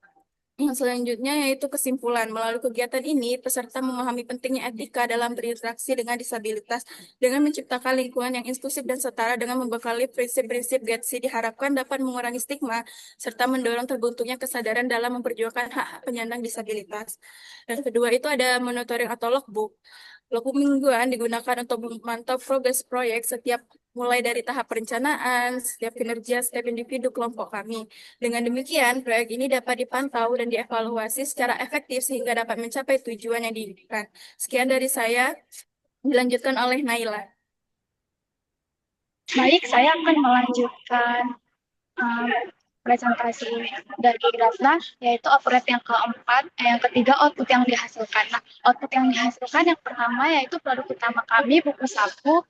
Yang selanjutnya yaitu kesimpulan. Melalui kegiatan ini, peserta memahami pentingnya etika dalam berinteraksi dengan disabilitas dengan menciptakan lingkungan yang inklusif dan setara dengan membekali prinsip-prinsip GETSI diharapkan dapat mengurangi stigma serta mendorong terbentuknya kesadaran dalam memperjuangkan hak penyandang disabilitas. Dan kedua itu ada monitoring atau logbook. Logbook mingguan digunakan untuk memantau progres proyek setiap mulai dari tahap perencanaan, setiap kinerja, setiap individu kelompok kami. Dengan demikian, proyek ini dapat dipantau dan dievaluasi secara efektif sehingga dapat mencapai tujuan yang diinginkan. Sekian dari saya, dilanjutkan oleh Naila. Baik, saya akan melanjutkan presentasi dari Ratna, yaitu output yang keempat, yang ketiga output yang dihasilkan. Nah, output yang dihasilkan yang pertama yaitu produk utama kami, buku saku,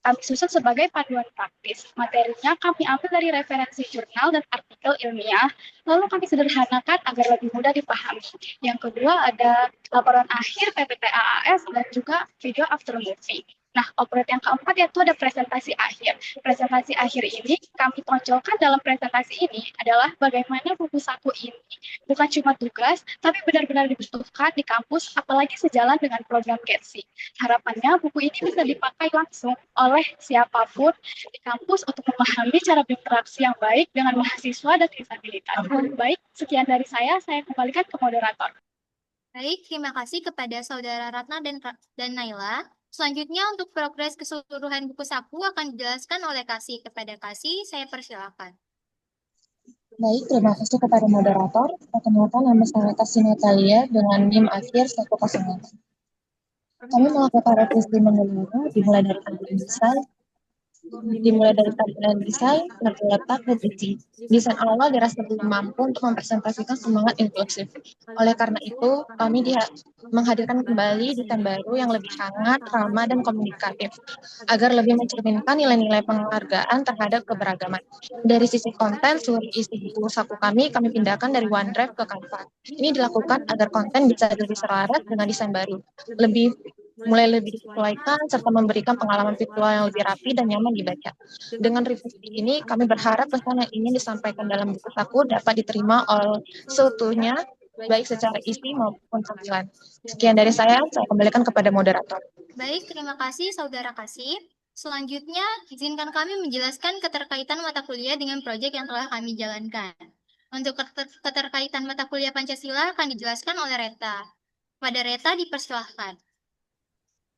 kami susun sebagai panduan praktis. Materinya kami ambil dari referensi jurnal dan artikel ilmiah, lalu kami sederhanakan agar lebih mudah dipahami. Yang kedua ada laporan akhir PPT-AAS dan juga video after movie. Nah, output yang keempat yaitu ada presentasi akhir. Presentasi akhir ini kami tonjolkan dalam presentasi ini adalah bagaimana buku saku ini bukan cuma tugas, tapi benar-benar dibutuhkan di kampus, apalagi sejalan dengan program GETSI. Harapannya buku ini bisa dipakai langsung oleh siapapun di kampus untuk memahami cara berinteraksi yang baik dengan mahasiswa dan disabilitas. Baik, sekian dari saya kembalikan ke moderator. Baik, terima kasih kepada Saudara Ratna dan Naila. Selanjutnya untuk progres keseluruhan buku saku akan dijelaskan oleh Kasih. Kepada Kasih, saya persilakan. Baik, terima kasih kepada moderator. Perkenalkan, nama saya Kasih Natalia dengan NIM akhir 108. Kami melakukan revisi menyeluruh dimulai dari tampilan desain, letak letak, dan isi. Desain awal dirasa belum mampu untuk mempresentasikan semangat inklusif. Oleh karena itu, kami menghadirkan kembali desain baru yang lebih hangat, ramah, dan komunikatif, agar lebih mencerminkan nilai-nilai penghargaan terhadap keberagaman. Dari sisi konten, seluruh isi buku saku kami pindahkan dari OneDrive ke Canva. Ini dilakukan agar konten bisa lebih selaras dengan desain baru, mulai lebih disesuaikan serta memberikan pengalaman visual yang lebih rapi dan nyaman dibaca. Dengan revisi ini, kami berharap pesan yang ingin disampaikan dalam buku saku dapat diterima oleh seutuhnya, baik secara isi maupun tampilan. Sekian dari saya kembalikan kepada moderator. Baik, terima kasih Saudara Kasih. Selanjutnya, izinkan kami menjelaskan keterkaitan mata kuliah dengan proyek yang telah kami jalankan. Untuk keterkaitan mata kuliah Pancasila akan dijelaskan oleh Reta. Kepada Reta dipersilahkan.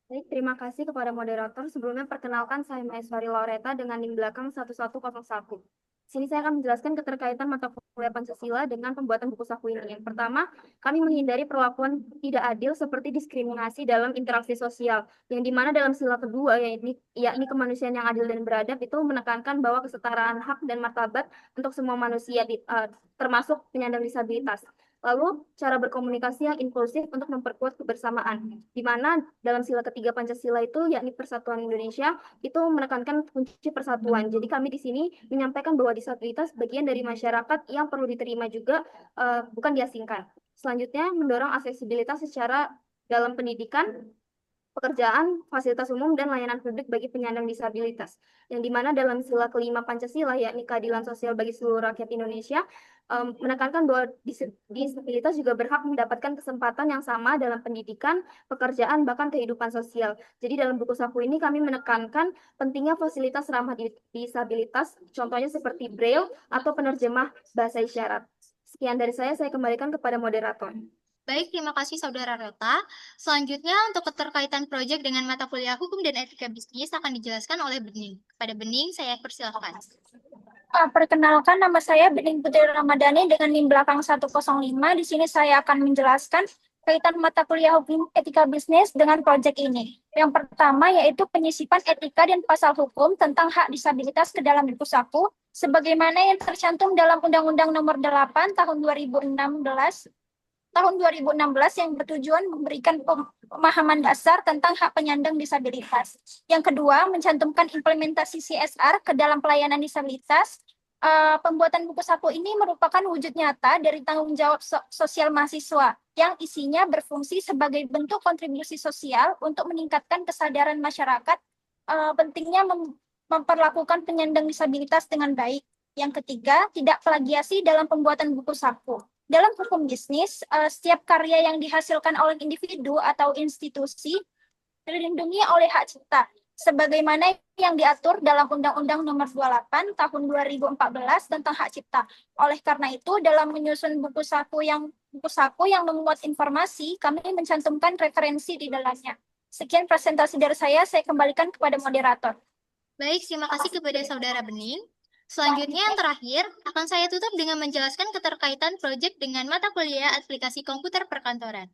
Baik, terima kasih kepada moderator. Sebelumnya perkenalkan saya Maeswari Laureta dengan NIM belakang 1101. Sini saya akan menjelaskan keterkaitan mata kuliah Pancasila dengan pembuatan buku saku ini. Yang pertama, kami menghindari perlakuan tidak adil seperti diskriminasi dalam interaksi sosial, yang dimana dalam sila kedua, yakni kemanusiaan yang adil dan beradab, itu menekankan bahwa kesetaraan hak dan martabat untuk semua manusia, termasuk penyandang disabilitas. Lalu, cara berkomunikasi yang inklusif untuk memperkuat kebersamaan, di mana dalam sila ketiga Pancasila itu, yakni Persatuan Indonesia, itu menekankan kunci persatuan. Jadi kami di sini menyampaikan bahwa disabilitas bagian dari masyarakat yang perlu diterima juga, bukan diasingkan. Selanjutnya, mendorong aksesibilitas secara dalam pendidikan, pekerjaan, fasilitas umum, dan layanan publik bagi penyandang disabilitas. Yang dimana dalam sila kelima Pancasila, yakni keadilan sosial bagi seluruh rakyat Indonesia, menekankan bahwa disabilitas juga berhak mendapatkan kesempatan yang sama dalam pendidikan, pekerjaan, bahkan kehidupan sosial. Jadi dalam buku saku ini kami menekankan pentingnya fasilitas ramah disabilitas, contohnya seperti Braille atau penerjemah bahasa isyarat. Sekian dari saya kembalikan kepada moderator. Baik, terima kasih Saudara Rota. Selanjutnya untuk keterkaitan proyek dengan mata kuliah hukum dan etika bisnis akan dijelaskan oleh Bening. Kepada Bening, saya persilahkan. Perkenalkan, nama saya Bening Putri Ramadhani dengan NIM belakang 105. Di sini saya akan menjelaskan kaitan mata kuliah hukum etika bisnis dengan proyek ini. Yang pertama yaitu penyisipan etika dan pasal hukum tentang hak disabilitas ke dalam buku saku, sebagaimana yang tercantum dalam Undang-Undang Nomor 8 tahun 2016 yang bertujuan memberikan pemahaman dasar tentang hak penyandang disabilitas. Yang kedua, mencantumkan implementasi CSR ke dalam pelayanan disabilitas. Pembuatan buku saku ini merupakan wujud nyata dari tanggung jawab sosial mahasiswa yang isinya berfungsi sebagai bentuk kontribusi sosial untuk meningkatkan kesadaran masyarakat pentingnya memperlakukan penyandang disabilitas dengan baik. Yang ketiga, tidak plagiasi dalam pembuatan buku saku. Dalam hukum bisnis, setiap karya yang dihasilkan oleh individu atau institusi dilindungi oleh hak cipta, sebagaimana yang diatur dalam Undang-Undang Nomor 28 Tahun 2014 tentang hak cipta. Oleh karena itu, dalam menyusun buku saku yang memuat informasi, kami mencantumkan referensi di dalamnya. Sekian presentasi dari saya kembalikan kepada moderator. Baik, terima kasih kepada Saudara Bening. Selanjutnya yang terakhir, akan saya tutup dengan menjelaskan keterkaitan proyek dengan mata kuliah aplikasi komputer perkantoran.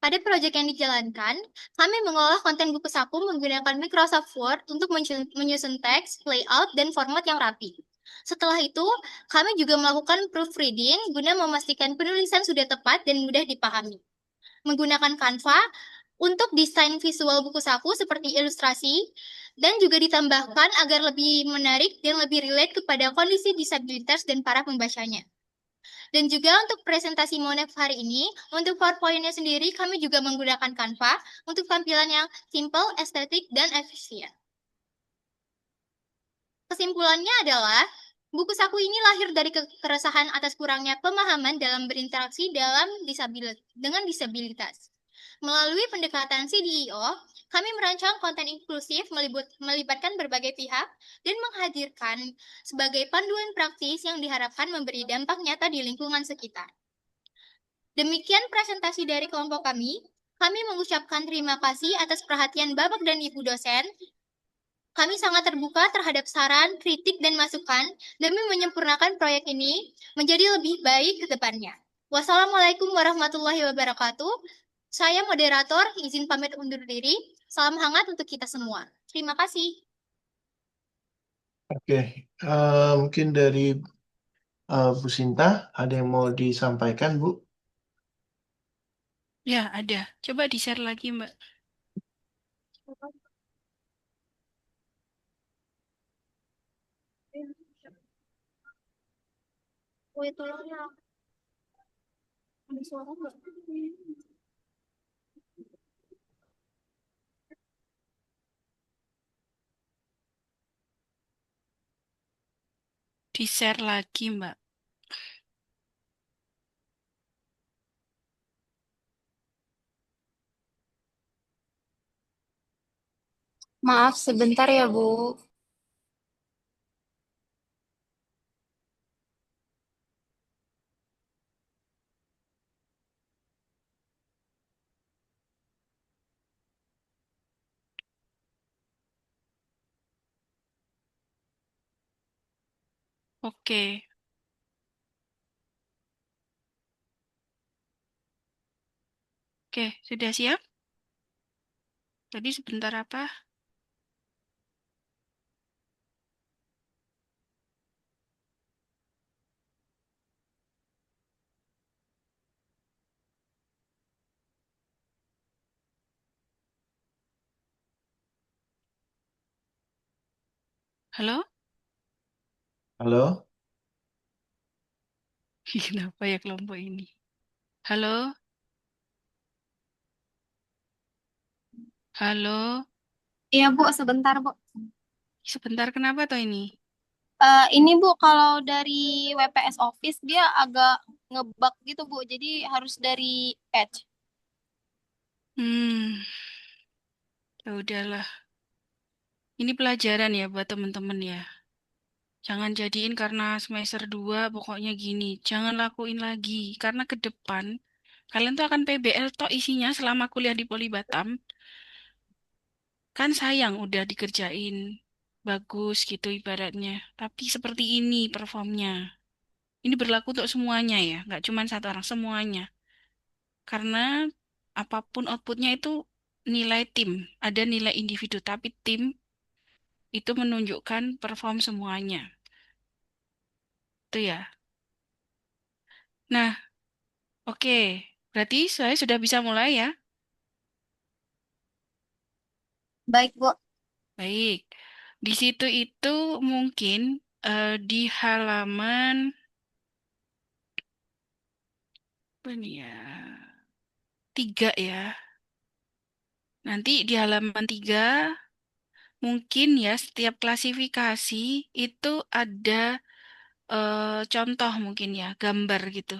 Pada proyek yang dijalankan, kami mengolah konten buku saku menggunakan Microsoft Word untuk menyusun teks, layout, dan format yang rapi. Setelah itu, kami juga melakukan proofreading guna memastikan penulisan sudah tepat dan mudah dipahami. Menggunakan Canva untuk desain visual buku saku seperti ilustrasi, dan juga ditambahkan agar lebih menarik dan lebih relate kepada kondisi disabilitas dan para pembacanya. Dan juga untuk presentasi Monef hari ini, untuk PowerPoint-nya sendiri kami juga menggunakan Canva untuk tampilan yang simple, estetik, dan efisien. Kesimpulannya adalah, buku saku ini lahir dari keresahan atas kurangnya pemahaman dalam berinteraksi dengan disabilitas. Melalui pendekatan CDIO, kami merancang konten inklusif melibatkan berbagai pihak dan menghadirkan sebagai panduan praktis yang diharapkan memberi dampak nyata di lingkungan sekitar. Demikian presentasi dari kelompok kami. Kami mengucapkan terima kasih atas perhatian Bapak dan Ibu dosen. Kami sangat terbuka terhadap saran, kritik, dan masukan demi menyempurnakan proyek ini menjadi lebih baik ke depannya. Wassalamualaikum warahmatullahi wabarakatuh. Saya moderator, izin pamit undur diri. Salam hangat untuk kita semua. Terima kasih. Oke, mungkin dari Bu Sinta ada yang mau disampaikan, Bu? Ya, ada. Coba di-share lagi, Mbak. Tolong ya. Ada suara nggak? Di-share lagi, Mbak. Maaf sebentar ya, Bu. Oke. Oke, sudah siap? Tadi sebentar apa? Halo? Halo? Kenapa ya kelompok ini? Halo? Halo? Iya, Bu, sebentar, Bu. Sebentar, kenapa toh ini? Ini, Bu, kalau dari WPS Office dia agak ngebug gitu, Bu. Jadi harus dari Edge. Ya udahlah. Ini pelajaran ya buat temen-temen ya. Jangan jadiin karena semester 2 pokoknya gini. Jangan lakuin lagi. Karena ke depan Kalian tuh akan PBL toh isinya selama kuliah di Poli Batam. Kan sayang udah dikerjain bagus gitu ibaratnya. Tapi seperti ini performnya. Ini berlaku untuk semuanya ya, nggak cuma satu orang, semuanya. Karena apapun outputnya itu nilai tim, ada nilai individu, tapi tim itu menunjukkan perform semuanya. Itu ya. Nah, oke. Berarti saya sudah bisa mulai ya. Baik, Bu. Baik. Di situ itu mungkin di halaman apa nih ya? 3 ya. Nanti di halaman 3 mungkin ya setiap klasifikasi itu ada contoh mungkin ya, gambar gitu.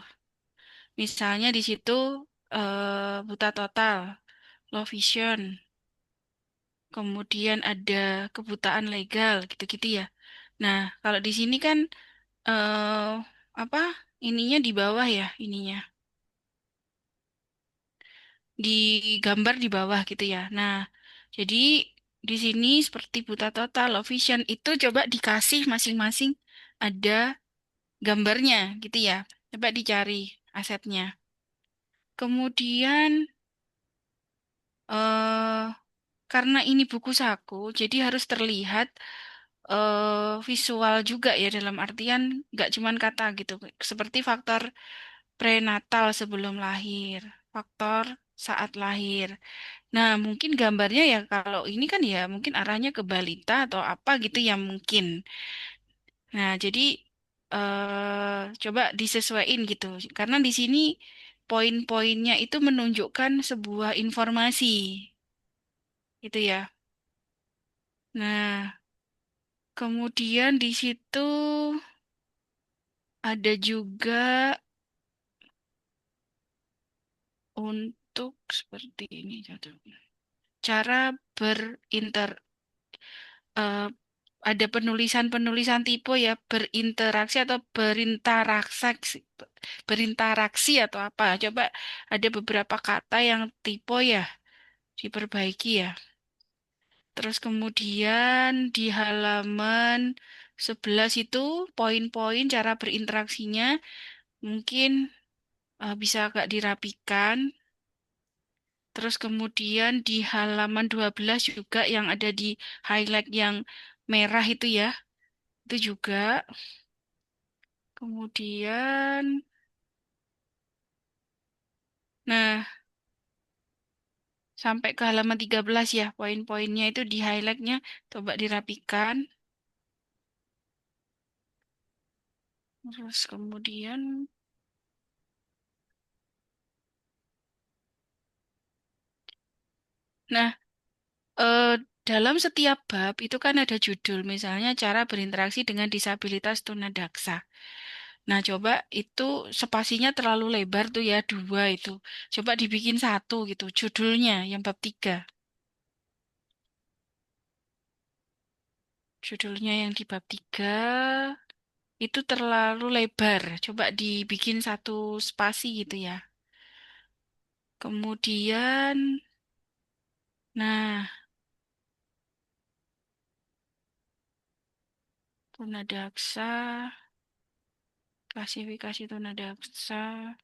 Misalnya di situ buta total, low vision, kemudian ada kebutaan legal gitu-gitu ya. Nah, kalau di sini kan eh apa? Ininya di bawah ya, ininya. Di gambar di bawah gitu ya. Nah, jadi di sini seperti buta total, low vision itu coba dikasih masing-masing ada gambarnya gitu ya. Coba dicari asetnya. Kemudian eh karena ini buku saku, jadi harus terlihat visual juga ya dalam artian nggak cuman kata gitu. Seperti faktor prenatal sebelum lahir, faktor saat lahir. Nah, mungkin gambarnya ya kalau ini kan ya mungkin arahnya ke balita atau apa gitu ya mungkin. Nah, jadi coba disesuaiin gitu. Karena di sini poin-poinnya itu menunjukkan sebuah informasi. Gitu ya. Nah, kemudian di situ ada juga untuk seperti ini. Cara berinter eh, ada penulisan-penulisan tipe ya berinteraksi atau berinteraksi atau apa. Coba ada beberapa kata yang tipe ya diperbaiki ya. Terus kemudian di halaman 11 itu poin-poin cara berinteraksinya mungkin bisa agak dirapikan. Terus kemudian di halaman 12 juga yang ada di highlight yang merah itu ya. Itu juga. Kemudian, nah, sampai ke halaman 13 ya, poin-poinnya itu di highlightnya, coba dirapikan. Terus kemudian, nah, eh, dalam setiap bab itu kan ada judul, misalnya cara berinteraksi dengan disabilitas tunadaksa. Nah, coba itu spasinya terlalu lebar tuh ya, 2 itu. Coba dibikin 1 gitu, judulnya yang bab 3. Judulnya yang di bab 3 itu terlalu lebar. Coba dibikin 1 spasi gitu ya. Kemudian, nah, tunadaksa, klasifikasi tunadaksa.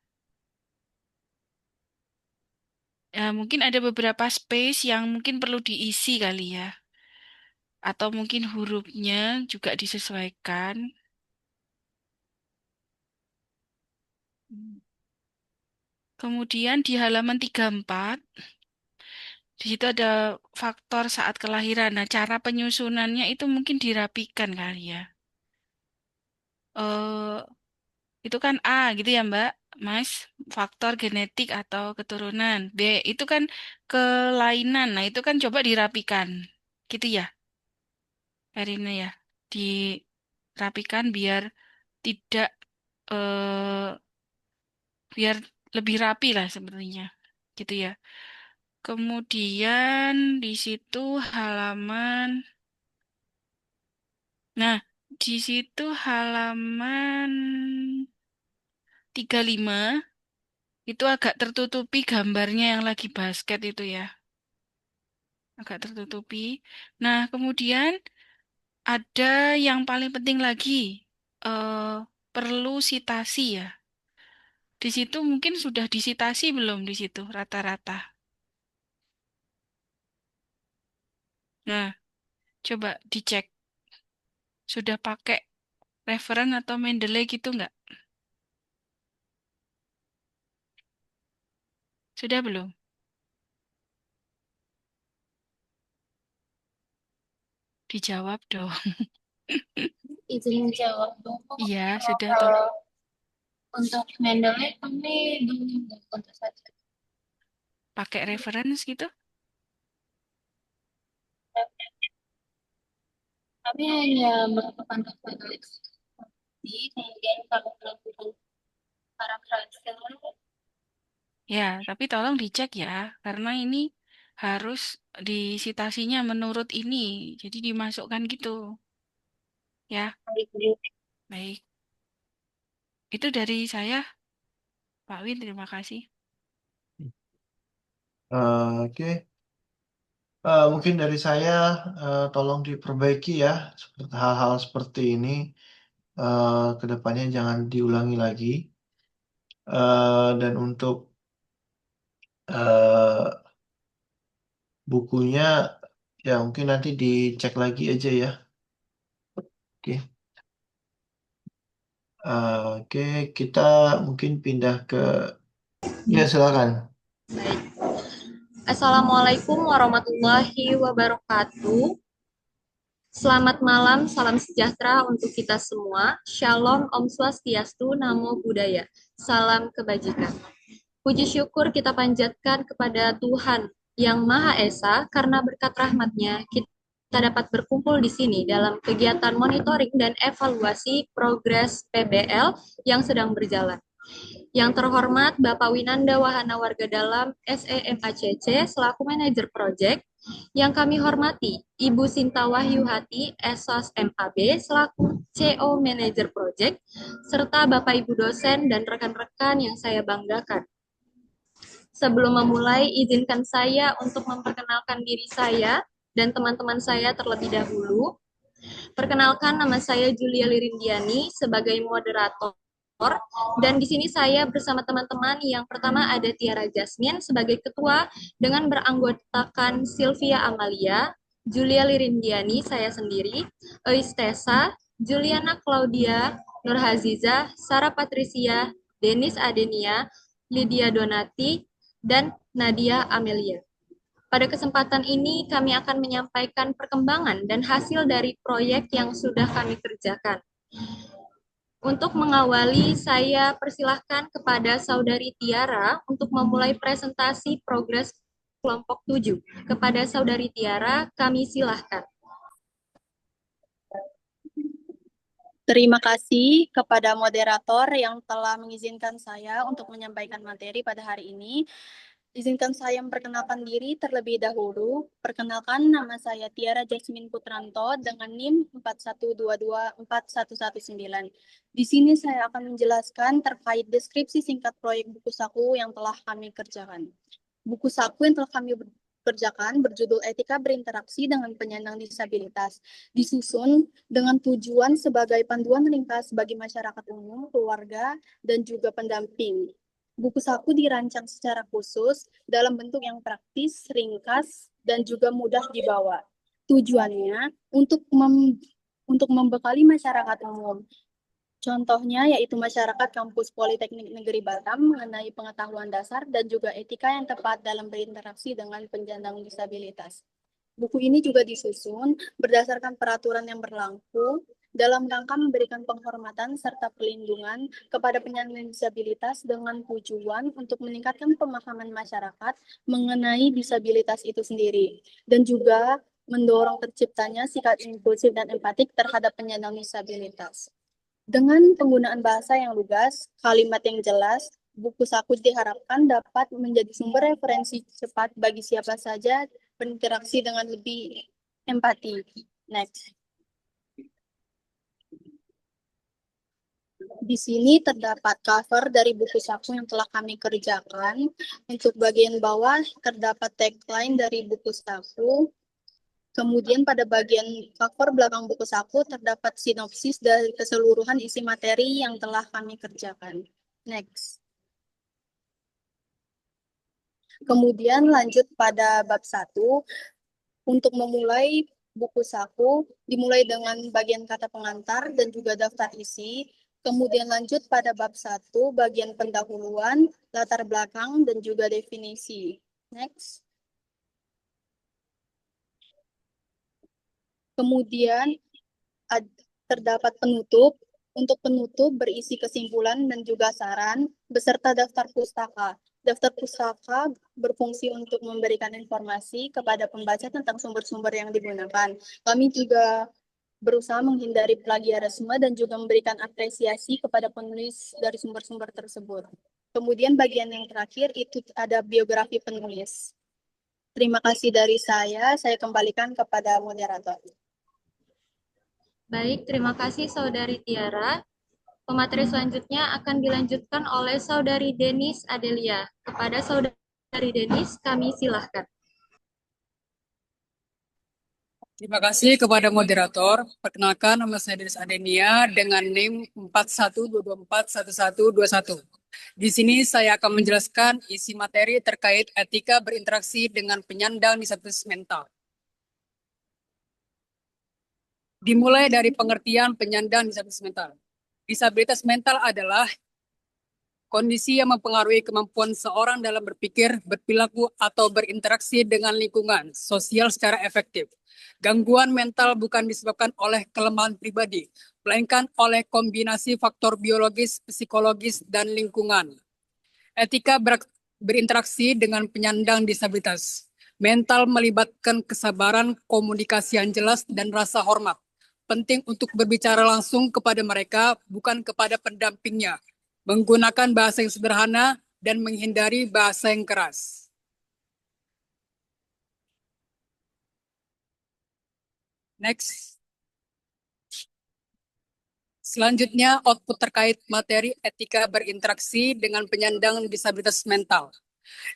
Ya, mungkin ada beberapa space yang mungkin perlu diisi kali ya. Atau mungkin hurufnya juga disesuaikan. Kemudian di halaman 34, di situ ada faktor saat kelahiran. Nah, cara penyusunannya itu mungkin dirapikan kali ya. Eh, itu kan A gitu ya, Mbak, Mas, faktor genetik atau keturunan. B itu kan kelainan. Nah, itu kan coba dirapikan. Gitu ya, Erina ya. Dirapikan biar tidak biar lebih rapi lah sepertinya. Gitu ya. Kemudian di situ halaman. Nah, di situ halaman 35. Itu agak tertutupi gambarnya yang lagi basket itu ya. Agak tertutupi. Nah, kemudian ada yang paling penting lagi. Perlu sitasi ya. Di situ mungkin sudah disitasi belum di situ rata-rata. Nah, coba dicek. Sudah pakai referen atau Mendeley gitu nggak? Sudah belum? Dijawab dong. Izin jawab dong. Iya, sudah toh. Untuk Mendeley kami belum untuk saja. Pakai reference gitu? Kami hanya melakukan evaluasi, kemudian kalau melakukan karakteristik. Ya, tapi tolong dicek ya, karena ini harus disitasinya menurut ini, jadi dimasukkan gitu. Ya, baik. Itu dari saya, Pak Win, terima kasih. Oke. Mungkin dari saya tolong diperbaiki ya hal-hal seperti ini kedepannya jangan diulangi lagi. Dan untuk bukunya ya mungkin nanti dicek lagi aja ya. Oke. Oke, kita mungkin pindah ke ya silakan. Baik. Assalamualaikum warahmatullahi wabarakatuh. Selamat malam, salam sejahtera untuk kita semua. Shalom, Om Swastiastu, Namo Buddhaya. Salam kebajikan. Puji syukur kita panjatkan kepada Tuhan yang Maha Esa karena berkat rahmat-Nya kita dapat berkumpul di sini dalam kegiatan monitoring dan evaluasi progres PBL yang sedang berjalan. Yang terhormat Bapak Winanda Wahana Warga Dalam SEMACC selaku manajer proyek, yang kami hormati Ibu Sinta Wahyu Hati Esos MAB selaku CO manajer proyek, serta Bapak Ibu dosen dan rekan-rekan yang saya banggakan. Sebelum memulai, izinkan saya untuk memperkenalkan diri saya dan teman-teman saya terlebih dahulu. Perkenalkan, nama saya Julia Lirindiani sebagai moderator. Dan di sini saya bersama teman-teman yang pertama ada Tiara Jasmine sebagai ketua dengan beranggotakan Sylvia Amalia, Julia Lirindiani, saya sendiri, Eis Tessa, Juliana Claudia, Nur Haziza, Sarah Patricia, Denis Adenia, Lydia Donati, dan Nadia Amelia. Pada kesempatan ini kami akan menyampaikan perkembangan dan hasil dari proyek yang sudah kami kerjakan. Untuk mengawali, saya persilahkan kepada Saudari Tiara untuk memulai presentasi progres kelompok 7. Kepada Saudari Tiara, kami silahkan. Terima kasih kepada moderator yang telah mengizinkan saya untuk menyampaikan materi pada hari ini. Izinkan saya memperkenalkan diri terlebih dahulu. Perkenalkan, nama saya Tiara Jasmine Putranto dengan NIM 4122419. Di sini saya akan menjelaskan terkait deskripsi singkat proyek buku saku yang telah kami kerjakan. Buku saku yang telah kami kerjakan berjudul Etika Berinteraksi dengan Penyandang Disabilitas. Disusun dengan tujuan sebagai panduan ringkas bagi masyarakat umum, keluarga, dan juga pendamping. Buku saku dirancang secara khusus dalam bentuk yang praktis, ringkas, dan juga mudah dibawa. Tujuannya untuk membekali masyarakat umum. Contohnya yaitu masyarakat kampus Politeknik Negeri Batam mengenai pengetahuan dasar dan juga etika yang tepat dalam berinteraksi dengan penyandang disabilitas. Buku ini juga disusun berdasarkan peraturan yang berlaku dalam rangka memberikan penghormatan serta perlindungan kepada penyandang disabilitas dengan tujuan untuk meningkatkan pemahaman masyarakat mengenai disabilitas itu sendiri dan juga mendorong terciptanya sikap inklusif dan empatik terhadap penyandang disabilitas. Dengan penggunaan bahasa yang lugas, kalimat yang jelas, buku saku diharapkan dapat menjadi sumber referensi cepat bagi siapa saja berinteraksi dengan lebih empati. Next. Di sini terdapat cover dari buku saku yang telah kami kerjakan. Untuk bagian bawah terdapat tagline dari buku saku. Kemudian pada bagian cover belakang buku saku terdapat sinopsis dari keseluruhan isi materi yang telah kami kerjakan. Next. Kemudian lanjut pada bab 1. Untuk memulai buku saku, dimulai dengan bagian kata pengantar dan juga daftar isi. Kemudian lanjut pada bab 1, bagian pendahuluan, latar belakang, dan juga definisi. Next. Kemudian terdapat penutup. Untuk penutup berisi kesimpulan dan juga saran, beserta daftar pustaka. Daftar pustaka berfungsi untuk memberikan informasi kepada pembaca tentang sumber-sumber yang digunakan. Kami juga berusaha menghindari plagiarisme dan juga memberikan apresiasi kepada penulis dari sumber-sumber tersebut. Kemudian bagian yang terakhir itu ada biografi penulis. Terima kasih dari saya kembalikan kepada moderator. Baik, terima kasih Saudari Tiara. Pemateri selanjutnya akan dilanjutkan oleh Saudari Denis Adelia. Kepada Saudari Denis, kami silahkan. Terima kasih kepada moderator. Perkenalkan, nama saya Denis Adelia dengan NIM 4122411121. Di sini saya akan menjelaskan isi materi terkait etika berinteraksi dengan penyandang disabilitas mental. Dimulai dari pengertian penyandang disabilitas mental. Disabilitas mental adalah kondisi yang mempengaruhi kemampuan seorang dalam berpikir, berperilaku, atau berinteraksi dengan lingkungan sosial secara efektif. Gangguan mental bukan disebabkan oleh kelemahan pribadi, melainkan oleh kombinasi faktor biologis, psikologis, dan lingkungan. Etika berinteraksi dengan penyandang disabilitas mental melibatkan kesabaran, komunikasi yang jelas, dan rasa hormat. Penting untuk berbicara langsung kepada mereka, bukan kepada pendampingnya. Menggunakan bahasa yang sederhana dan menghindari bahasa yang keras. Next. Selanjutnya, output terkait materi etika berinteraksi dengan penyandang disabilitas mental.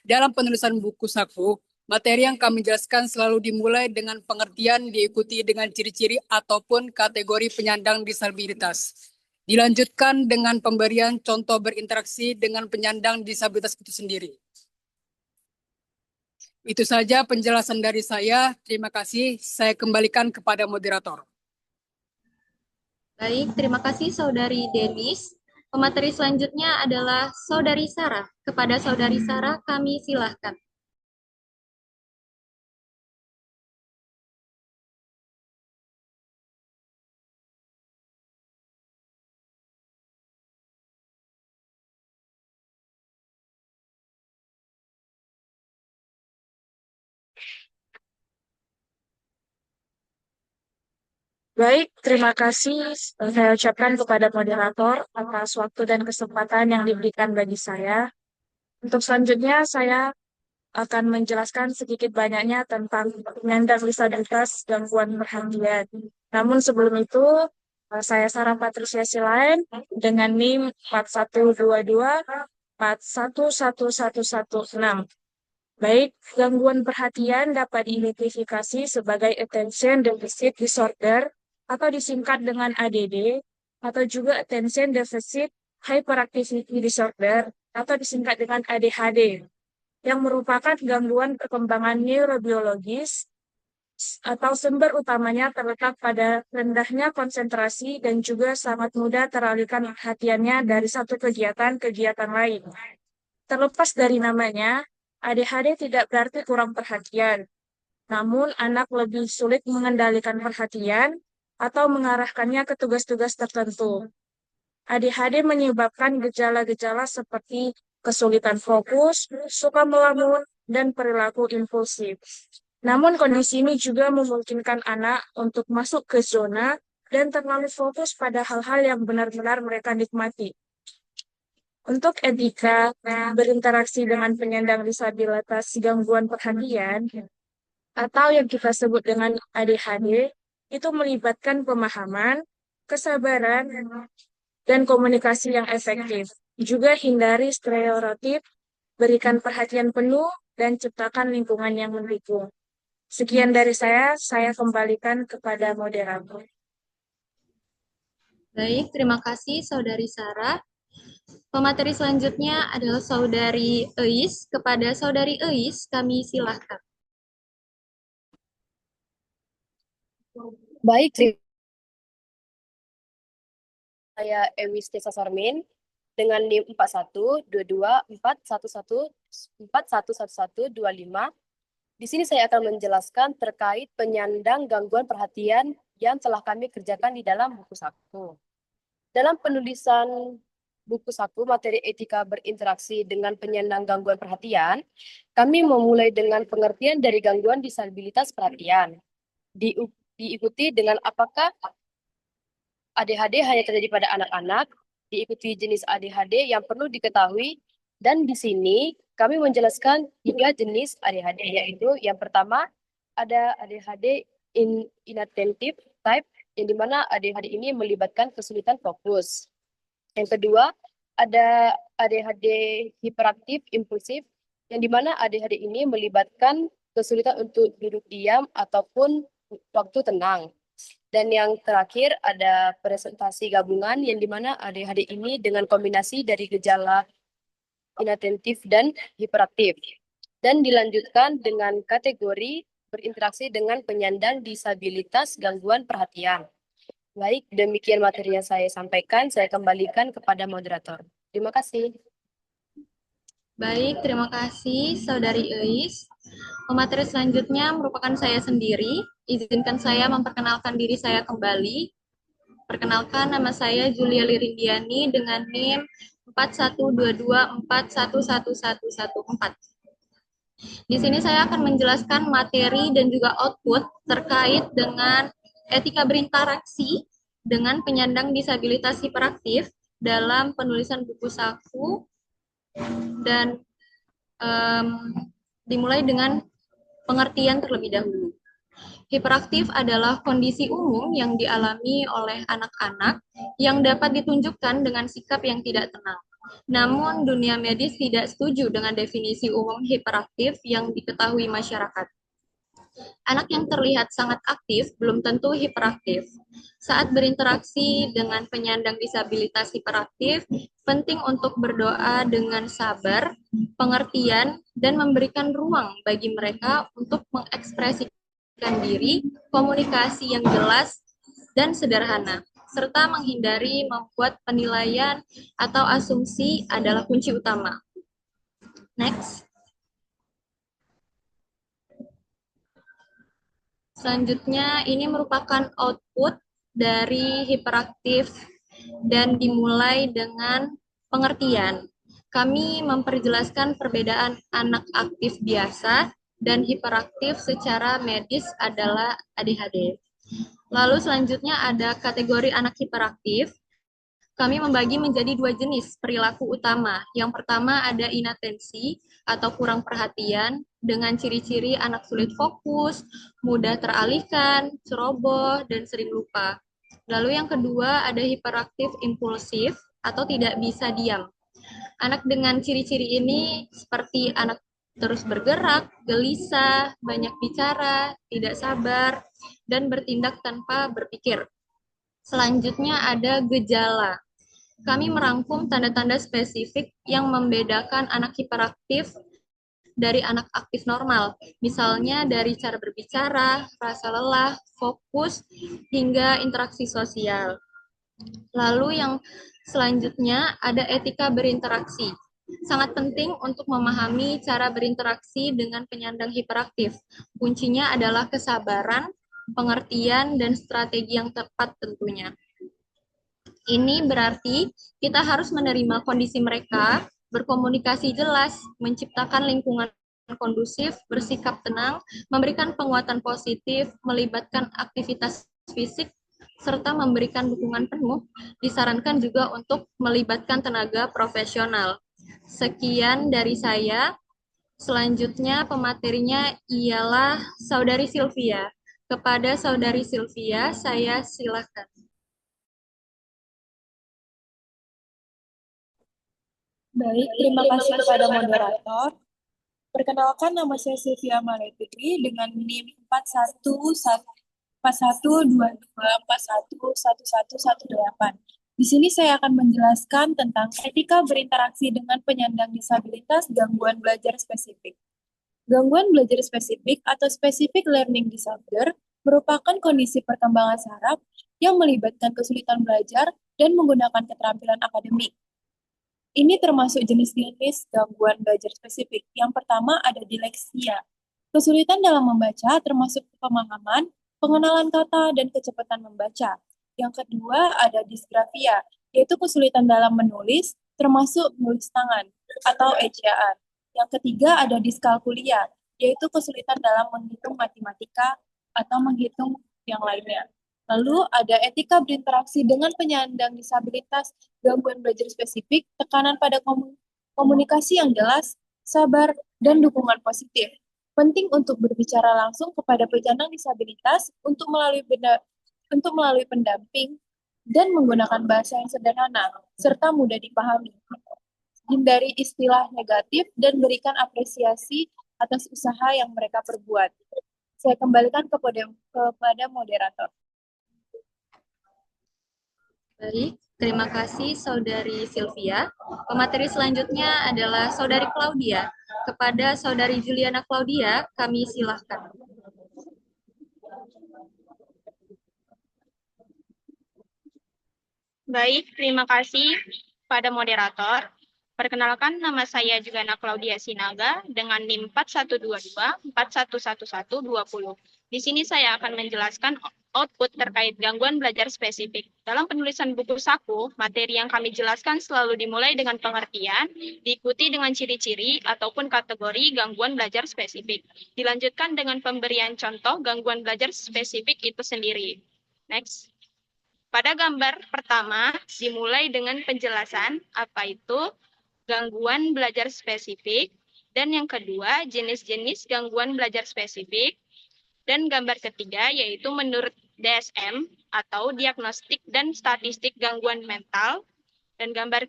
Dalam penulisan buku saku, materi yang kami jelaskan selalu dimulai dengan pengertian diikuti dengan ciri-ciri ataupun kategori penyandang disabilitas. Dilanjutkan dengan pemberian contoh berinteraksi dengan penyandang disabilitas itu sendiri. Itu saja penjelasan dari saya. Terima kasih. Saya kembalikan kepada moderator. Baik, terima kasih Saudari Denis. Pemateri selanjutnya adalah Saudari Sarah. Kepada Saudari Sarah, kami silahkan. Baik, terima kasih saya ucapkan kepada moderator atas waktu dan kesempatan yang diberikan bagi saya. Untuk selanjutnya, saya akan menjelaskan sedikit banyaknya tentang penyandang disabilitas gangguan perhatian. Namun sebelum itu, saya Sarah Patricia Silain dengan NIM 4122411116. Baik, gangguan perhatian dapat diidentifikasi sebagai attention deficit disorder atau disingkat dengan ADD, atau juga attention deficit hyperactivity disorder atau disingkat dengan ADHD, yang merupakan gangguan perkembangan neurobiologis atau sumber utamanya terletak pada rendahnya konsentrasi dan juga sangat mudah teralihkan perhatiannya dari satu kegiatan-kegiatan lain. Terlepas dari namanya, ADHD tidak berarti kurang perhatian, namun anak lebih sulit mengendalikan perhatian atau mengarahkannya ke tugas-tugas tertentu. ADHD menyebabkan gejala-gejala seperti kesulitan fokus, suka melamun, dan perilaku impulsif. Namun kondisi ini juga memungkinkan anak untuk masuk ke zona dan terlalu fokus pada hal-hal yang benar-benar mereka nikmati. Untuk etika berinteraksi dengan penyandang disabilitas gangguan perhatian atau yang kita sebut dengan ADHD, itu melibatkan pemahaman, kesabaran, dan komunikasi yang efektif. Juga hindari stereotip, berikan perhatian penuh, dan ciptakan lingkungan yang mendukung. Sekian dari saya kembalikan kepada moderator. Baik, terima kasih Saudari Sarah. Pemateri selanjutnya adalah Saudari Eis. Kepada Saudari Eis, kami silakan. Baik, saya Ewis Desa Sarmin dengan NIM 41224111411125. Di sini saya akan menjelaskan terkait penyandang gangguan perhatian yang telah kami kerjakan di dalam buku saku. Dalam penulisan buku saku materi etika berinteraksi dengan penyandang gangguan perhatian, kami memulai dengan pengertian dari gangguan disabilitas perhatian. Diikuti dengan apakah ADHD hanya terjadi pada anak-anak, diikuti jenis ADHD yang perlu diketahui, dan di sini kami menjelaskan 3 jenis ADHD, yaitu yang pertama ada ADHD inattentive type, yang dimana ADHD ini melibatkan kesulitan fokus. Yang kedua ada ADHD hiperaktif impulsif, yang dimana ADHD ini melibatkan kesulitan untuk duduk diam ataupun waktu tenang. Dan yang terakhir ada presentasi gabungan, yang dimana ADHD ini dengan kombinasi dari gejala inatentif dan hiperaktif. Dan dilanjutkan dengan kategori berinteraksi dengan penyandang disabilitas gangguan perhatian. Baik, demikian materi yang saya sampaikan. Saya kembalikan kepada moderator. Terima kasih. Baik, terima kasih Saudari Eis. Pemateri selanjutnya merupakan saya sendiri. Izinkan saya memperkenalkan diri saya kembali. Perkenalkan, nama saya Julia Lirindiani dengan NIM 4122411114. Di sini saya akan menjelaskan materi dan juga output terkait dengan etika berinteraksi dengan penyandang disabilitas hiperaktif dalam penulisan buku saku, dan dimulai dengan pengertian terlebih dahulu. Hiperaktif adalah kondisi umum yang dialami oleh anak-anak yang dapat ditunjukkan dengan sikap yang tidak tenang. Namun, dunia medis tidak setuju dengan definisi umum hiperaktif yang diketahui masyarakat. Anak yang terlihat sangat aktif belum tentu hiperaktif. Saat berinteraksi dengan penyandang disabilitas hiperaktif, penting untuk berdoa dengan sabar, pengertian, dan memberikan ruang bagi mereka untuk mengekspresikan diri, komunikasi yang jelas dan sederhana, serta menghindari membuat penilaian atau asumsi adalah kunci utama. Next. Selanjutnya, ini merupakan output dari hiperaktif dan dimulai dengan pengertian. Kami memperjelaskan perbedaan anak aktif biasa dan hiperaktif secara medis adalah ADHD. Lalu selanjutnya ada kategori anak hiperaktif. Kami membagi menjadi 2 jenis perilaku utama. Yang pertama ada inatensi atau kurang perhatian dengan ciri-ciri anak sulit fokus, mudah teralihkan, ceroboh, dan sering lupa. Lalu yang kedua ada hiperaktif impulsif atau tidak bisa diam. Anak dengan ciri-ciri ini seperti anak terus bergerak, gelisah, banyak bicara, tidak sabar, dan bertindak tanpa berpikir. Selanjutnya ada gejala. Kami merangkum tanda-tanda spesifik yang membedakan anak hiperaktif dari anak aktif normal. Misalnya dari cara berbicara, rasa lelah, fokus, hingga interaksi sosial. Lalu yang selanjutnya ada etika berinteraksi. Sangat penting untuk memahami cara berinteraksi dengan penyandang hiperaktif. Kuncinya adalah kesabaran, pengertian, dan strategi yang tepat tentunya. Ini berarti kita harus menerima kondisi mereka, berkomunikasi jelas, menciptakan lingkungan kondusif, bersikap tenang, memberikan penguatan positif, melibatkan aktivitas fisik, serta memberikan dukungan penuh. Disarankan juga untuk melibatkan tenaga profesional. Sekian dari saya. Selanjutnya pematerinya ialah Saudari Sylvia. Kepada Saudari Sylvia, saya silakan. Baik, terima kasih kepada moderator. Perkenalkan, nama saya Sylvia Maleputri dengan NIM 4122411118. Di sini saya akan menjelaskan tentang etika berinteraksi dengan penyandang disabilitas gangguan belajar spesifik. Gangguan belajar spesifik atau specific learning disorder merupakan kondisi perkembangan saraf yang melibatkan kesulitan belajar dan menggunakan keterampilan akademik. Ini termasuk jenis-jenis gangguan belajar spesifik. Yang pertama ada disleksia. Kesulitan dalam membaca termasuk pemahaman, pengenalan kata, dan kecepatan membaca. Yang kedua ada disgrafia, yaitu kesulitan dalam menulis, termasuk menulis tangan atau ejaan. Yang ketiga ada diskalkulia, yaitu kesulitan dalam menghitung matematika atau menghitung yang lainnya. Lalu ada etika berinteraksi dengan penyandang disabilitas gangguan belajar spesifik, tekanan pada komunikasi yang jelas, sabar, dan dukungan positif. Penting untuk berbicara langsung kepada penyandang disabilitas untuk melalui pendamping dan menggunakan bahasa yang sederhana serta mudah dipahami. Hindari istilah negatif dan berikan apresiasi atas usaha yang mereka perbuat. Saya kembalikan kepada moderator. Baik, terima kasih Saudari Sylvia. Pemateri selanjutnya adalah Saudari Claudia. Kepada Saudari Juliana Claudia, kami silahkan. Baik, terima kasih pada moderator. Perkenalkan, nama saya Juliana Claudia Sinaga dengan NIM 4122411120. Di sini saya akan menjelaskan output terkait gangguan belajar spesifik. Dalam penulisan buku saku, materi yang kami jelaskan selalu dimulai dengan pengertian, diikuti dengan ciri-ciri ataupun kategori gangguan belajar spesifik. Dilanjutkan dengan pemberian contoh gangguan belajar spesifik itu sendiri. Next. Pada gambar pertama, dimulai dengan penjelasan apa itu gangguan belajar spesifik, dan yang kedua, jenis-jenis gangguan belajar spesifik, dan gambar ketiga yaitu menurut DSM atau Diagnostik dan Statistik Gangguan Mental, dan gambar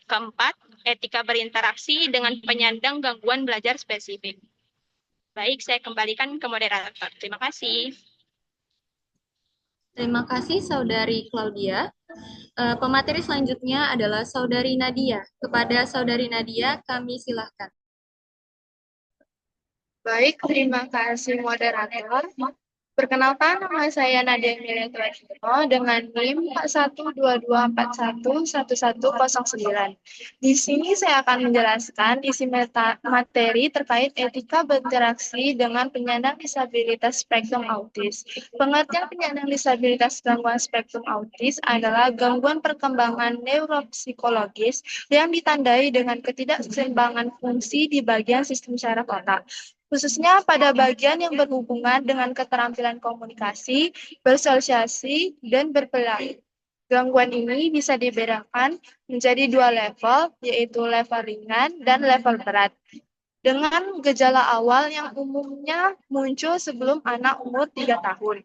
keempat, etika berinteraksi dengan penyandang gangguan belajar spesifik. Baik, saya kembalikan ke moderator. Terima kasih. Terima kasih Saudari Claudia. Pemateri selanjutnya adalah Saudari Nadia. Kepada Saudari Nadia, kami silahkan. Baik, terima kasih moderator. Perkenalkan, nama saya Nadia Emilia Tuadino dengan NIM 4122411109. Di sini saya akan menjelaskan isi materi terkait etika berinteraksi dengan penyandang disabilitas spektrum autis. Pengertian penyandang disabilitas gangguan spektrum autis adalah gangguan perkembangan neuropsikologis yang ditandai dengan ketidakseimbangan fungsi di bagian sistem saraf otak, khususnya pada bagian yang berhubungan dengan keterampilan komunikasi, bersosialisasi, dan berperilaku. Gangguan ini bisa dibedakan menjadi dua level, yaitu level ringan dan level berat. Dengan gejala awal yang umumnya muncul sebelum anak umur 3 tahun.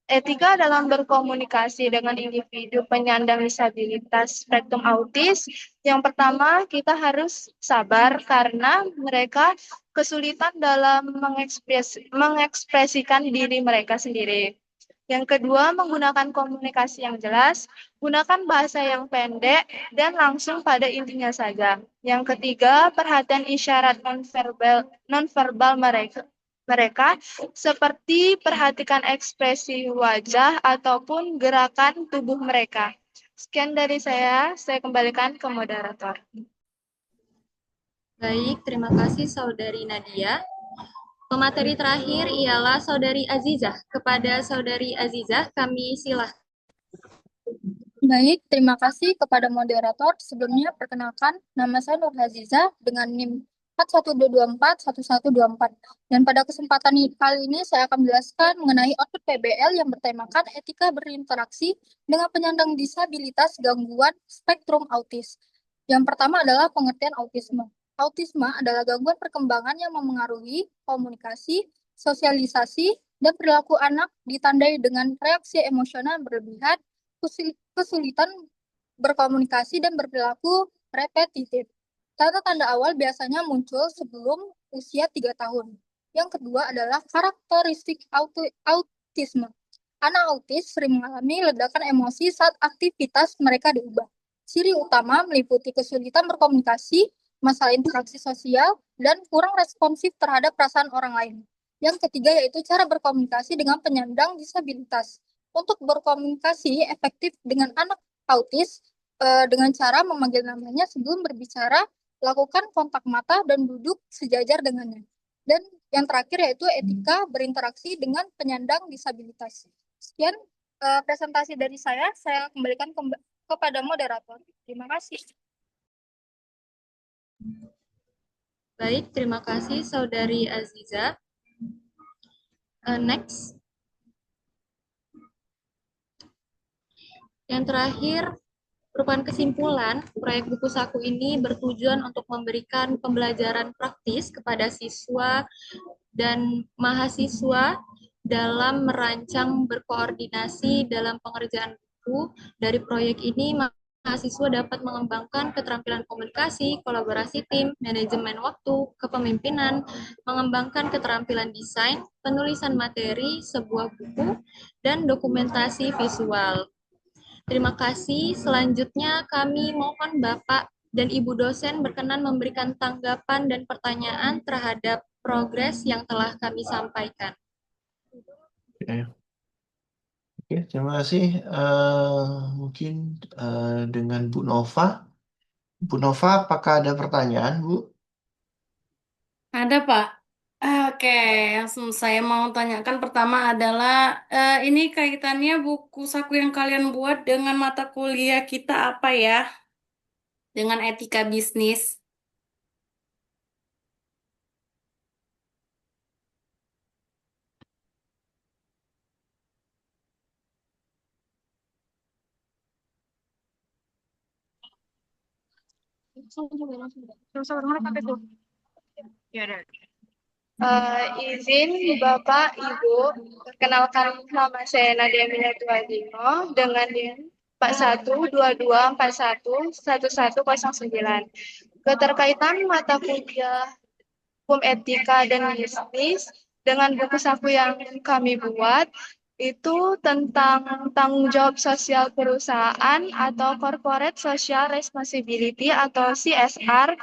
Etika dalam berkomunikasi dengan individu penyandang disabilitas spektrum autis. Yang pertama, kita harus sabar karena mereka kesulitan dalam mengekspresikan diri mereka sendiri. Yang kedua, menggunakan komunikasi yang jelas, gunakan bahasa yang pendek dan langsung pada intinya saja. Yang ketiga, perhatian isyarat nonverbal mereka seperti perhatikan ekspresi wajah ataupun gerakan tubuh mereka. Sekian dari saya kembalikan ke moderator. Baik, terima kasih Saudari Nadia. Pemateri terakhir ialah Saudari Azizah. Kepada Saudari Azizah, kami silahkan. Baik, terima kasih kepada moderator. Sebelumnya, perkenalkan, nama saya Nur Azizah dengan NIM 4122411124. Dan pada kesempatan kali ini saya akan menjelaskan mengenai output PBL yang bertemakan etika berinteraksi dengan penyandang disabilitas gangguan spektrum autis. Yang pertama adalah pengertian autisme. Autisme adalah gangguan perkembangan yang memengaruhi komunikasi, sosialisasi, dan perilaku anak ditandai dengan reaksi emosional berlebihan, kesulitan berkomunikasi, dan berperilaku repetitif. Tanda-tanda awal biasanya muncul sebelum usia 3 tahun. Yang kedua adalah karakteristik autisme. Anak autis sering mengalami ledakan emosi saat aktivitas mereka diubah. Ciri utama meliputi kesulitan berkomunikasi, masalah interaksi sosial, dan kurang responsif terhadap perasaan orang lain. Yang ketiga yaitu cara berkomunikasi dengan penyandang disabilitas. Untuk berkomunikasi efektif dengan anak autis, dengan cara memanggil namanya sebelum berbicara, lakukan kontak mata dan duduk sejajar dengannya. Dan yang terakhir yaitu etika berinteraksi dengan penyandang disabilitas. Sekian presentasi dari saya kembalikan kepada moderator. Terima kasih. Baik, terima kasih Saudari Aziza. Next. Yang terakhir, merupakan kesimpulan, proyek buku saku ini bertujuan untuk memberikan pembelajaran praktis kepada siswa dan mahasiswa dalam merancang berkoordinasi dalam pengerjaan buku. Dari proyek ini, mahasiswa dapat mengembangkan keterampilan komunikasi, kolaborasi tim, manajemen waktu, kepemimpinan, mengembangkan keterampilan desain, penulisan materi, sebuah buku, dan dokumentasi visual. Terima kasih. Selanjutnya kami mohon Bapak dan Ibu dosen berkenan memberikan tanggapan dan pertanyaan terhadap progres yang telah kami sampaikan. Oke, terima kasih. Mungkin dengan Bu Nova. Bu Nova, apakah ada pertanyaan, Bu? Ada, Pak. Oke, yang saya mau tanyakan pertama adalah ini kaitannya buku saku yang kalian buat dengan mata kuliah kita apa ya? Dengan etika bisnis. Izin Bapak, Ibu, perkenalkan nama saya Nadia Minatul Adino dengan NIM 4122411109. Keterkaitan mata kuliah Hukum Etika dan Bisnis dengan buku saku yang kami buat itu tentang tanggung jawab sosial perusahaan atau Corporate Social Responsibility atau CSR.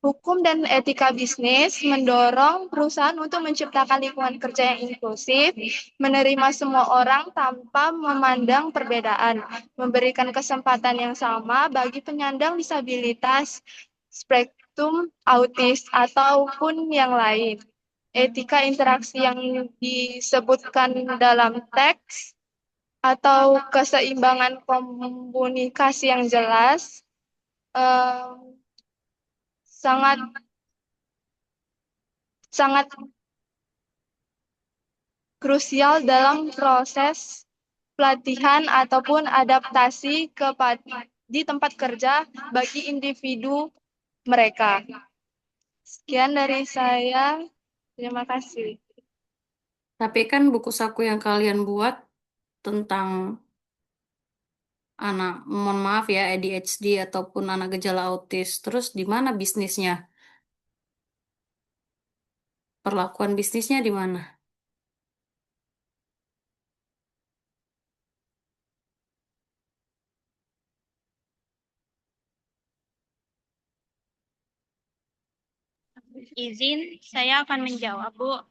Hukum dan etika bisnis mendorong perusahaan untuk menciptakan lingkungan kerja yang inklusif, menerima semua orang tanpa memandang perbedaan, memberikan kesempatan yang sama bagi penyandang disabilitas spektrum autis ataupun yang lain. Etika interaksi yang disebutkan dalam teks atau keseimbangan komunikasi yang jelas sangat krusial dalam proses pelatihan ataupun adaptasi di tempat kerja bagi individu mereka. Sekian dari saya. Terima kasih. Tapi kan buku saku yang kalian buat tentang anak, mohon maaf ya, ADHD ataupun anak gejala autis. Terus di mana bisnisnya? Perlakuan bisnisnya di mana? Izin, saya akan menjawab, Bu.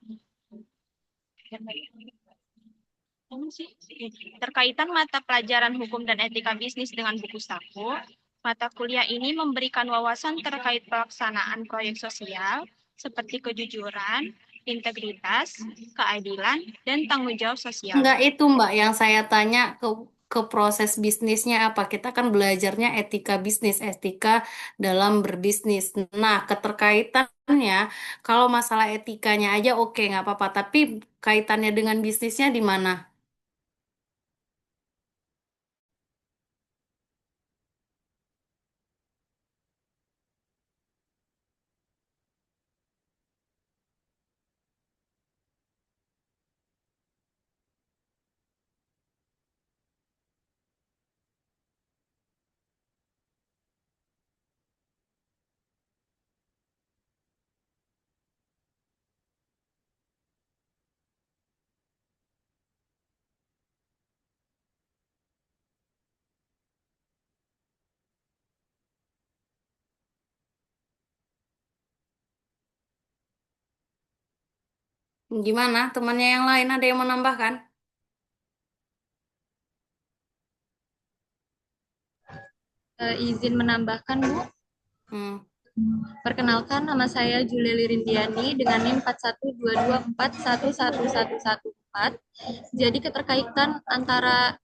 Terkaitan mata pelajaran hukum dan etika bisnis dengan buku saku, mata kuliah ini memberikan wawasan terkait pelaksanaan proyek sosial seperti kejujuran, integritas, keadilan, dan tanggung jawab sosial. Enggak itu Mbak, yang saya tanya ke proses bisnisnya apa? Kita kan belajarnya etika bisnis, etika dalam berbisnis. Nah, keterkaitannya, kalau masalah etikanya aja oke, nggak apa-apa. Tapi kaitannya dengan bisnisnya di mana? Gimana? Temannya yang lain ada yang menambahkan? Izin menambahkan, Bu. Perkenalkan, nama saya Julia Lirindiani dengan NIM 4122411114. Jadi keterkaitan antara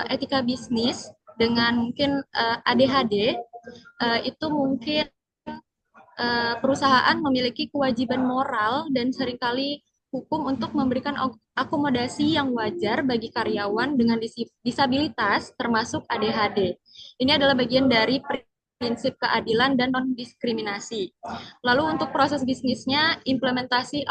etika bisnis dengan mungkin ADHD, itu mungkin perusahaan memiliki kewajiban moral dan seringkali hukum untuk memberikan akomodasi yang wajar bagi karyawan dengan disabilitas termasuk ADHD. Ini adalah bagian dari prinsip keadilan dan non-diskriminasi. Lalu untuk proses bisnisnya, implementasi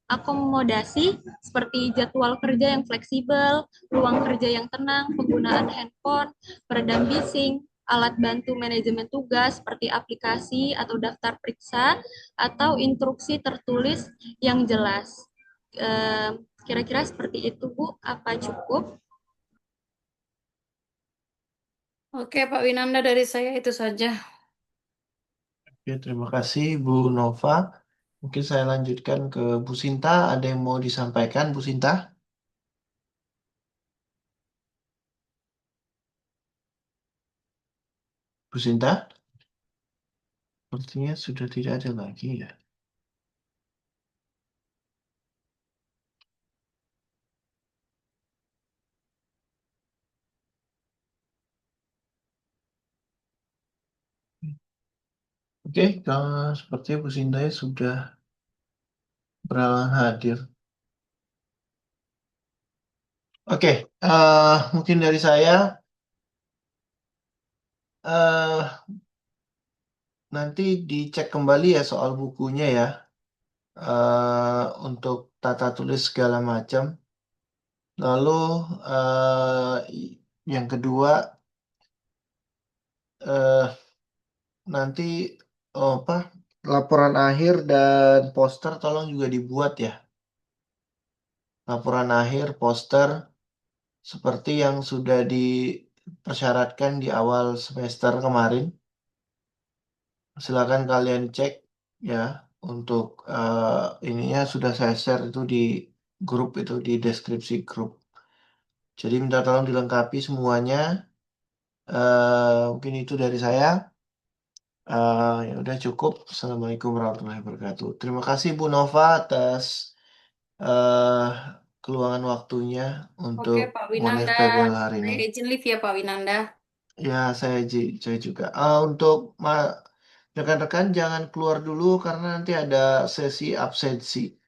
akomodasi seperti jadwal kerja yang fleksibel, ruang kerja yang tenang, penggunaan handphone, peredam bising, alat bantu manajemen tugas seperti aplikasi atau daftar periksa, atau instruksi tertulis yang jelas. Kira-kira seperti itu, Bu. Apa cukup? Oke, Pak Winanda, dari saya itu saja. Oke, terima kasih Bu Nova. Mungkin saya lanjutkan ke Bu Sinta. Ada yang mau disampaikan, Bu Sinta? Bu Sinta? Sepertinya sudah tidak ada lagi ya. Oke, kalau sepertinya Bu Sinta sudah berhalangan hadir. Oke, mungkin dari saya nanti dicek kembali ya soal bukunya ya, untuk tata tulis segala macam. Lalu yang kedua, nanti laporan akhir dan poster tolong juga dibuat ya. Laporan akhir, poster seperti yang sudah dipersyaratkan di awal semester kemarin. Silakan kalian cek ya, untuk ininya sudah saya share itu di grup, itu di deskripsi grup. Jadi minta tolong dilengkapi semuanya. Mungkin itu dari saya. Ya udah cukup. Assalamualaikum warahmatullahi wabarakatuh. Terima kasih Bu Nova atas keluangan waktunya untuk Oke, Pak Winanda. monitor hari ini. Saya izin live ya, Pak Winanda. Ya, saya juga. Untuk rekan-rekan jangan keluar dulu karena nanti ada sesi absensi.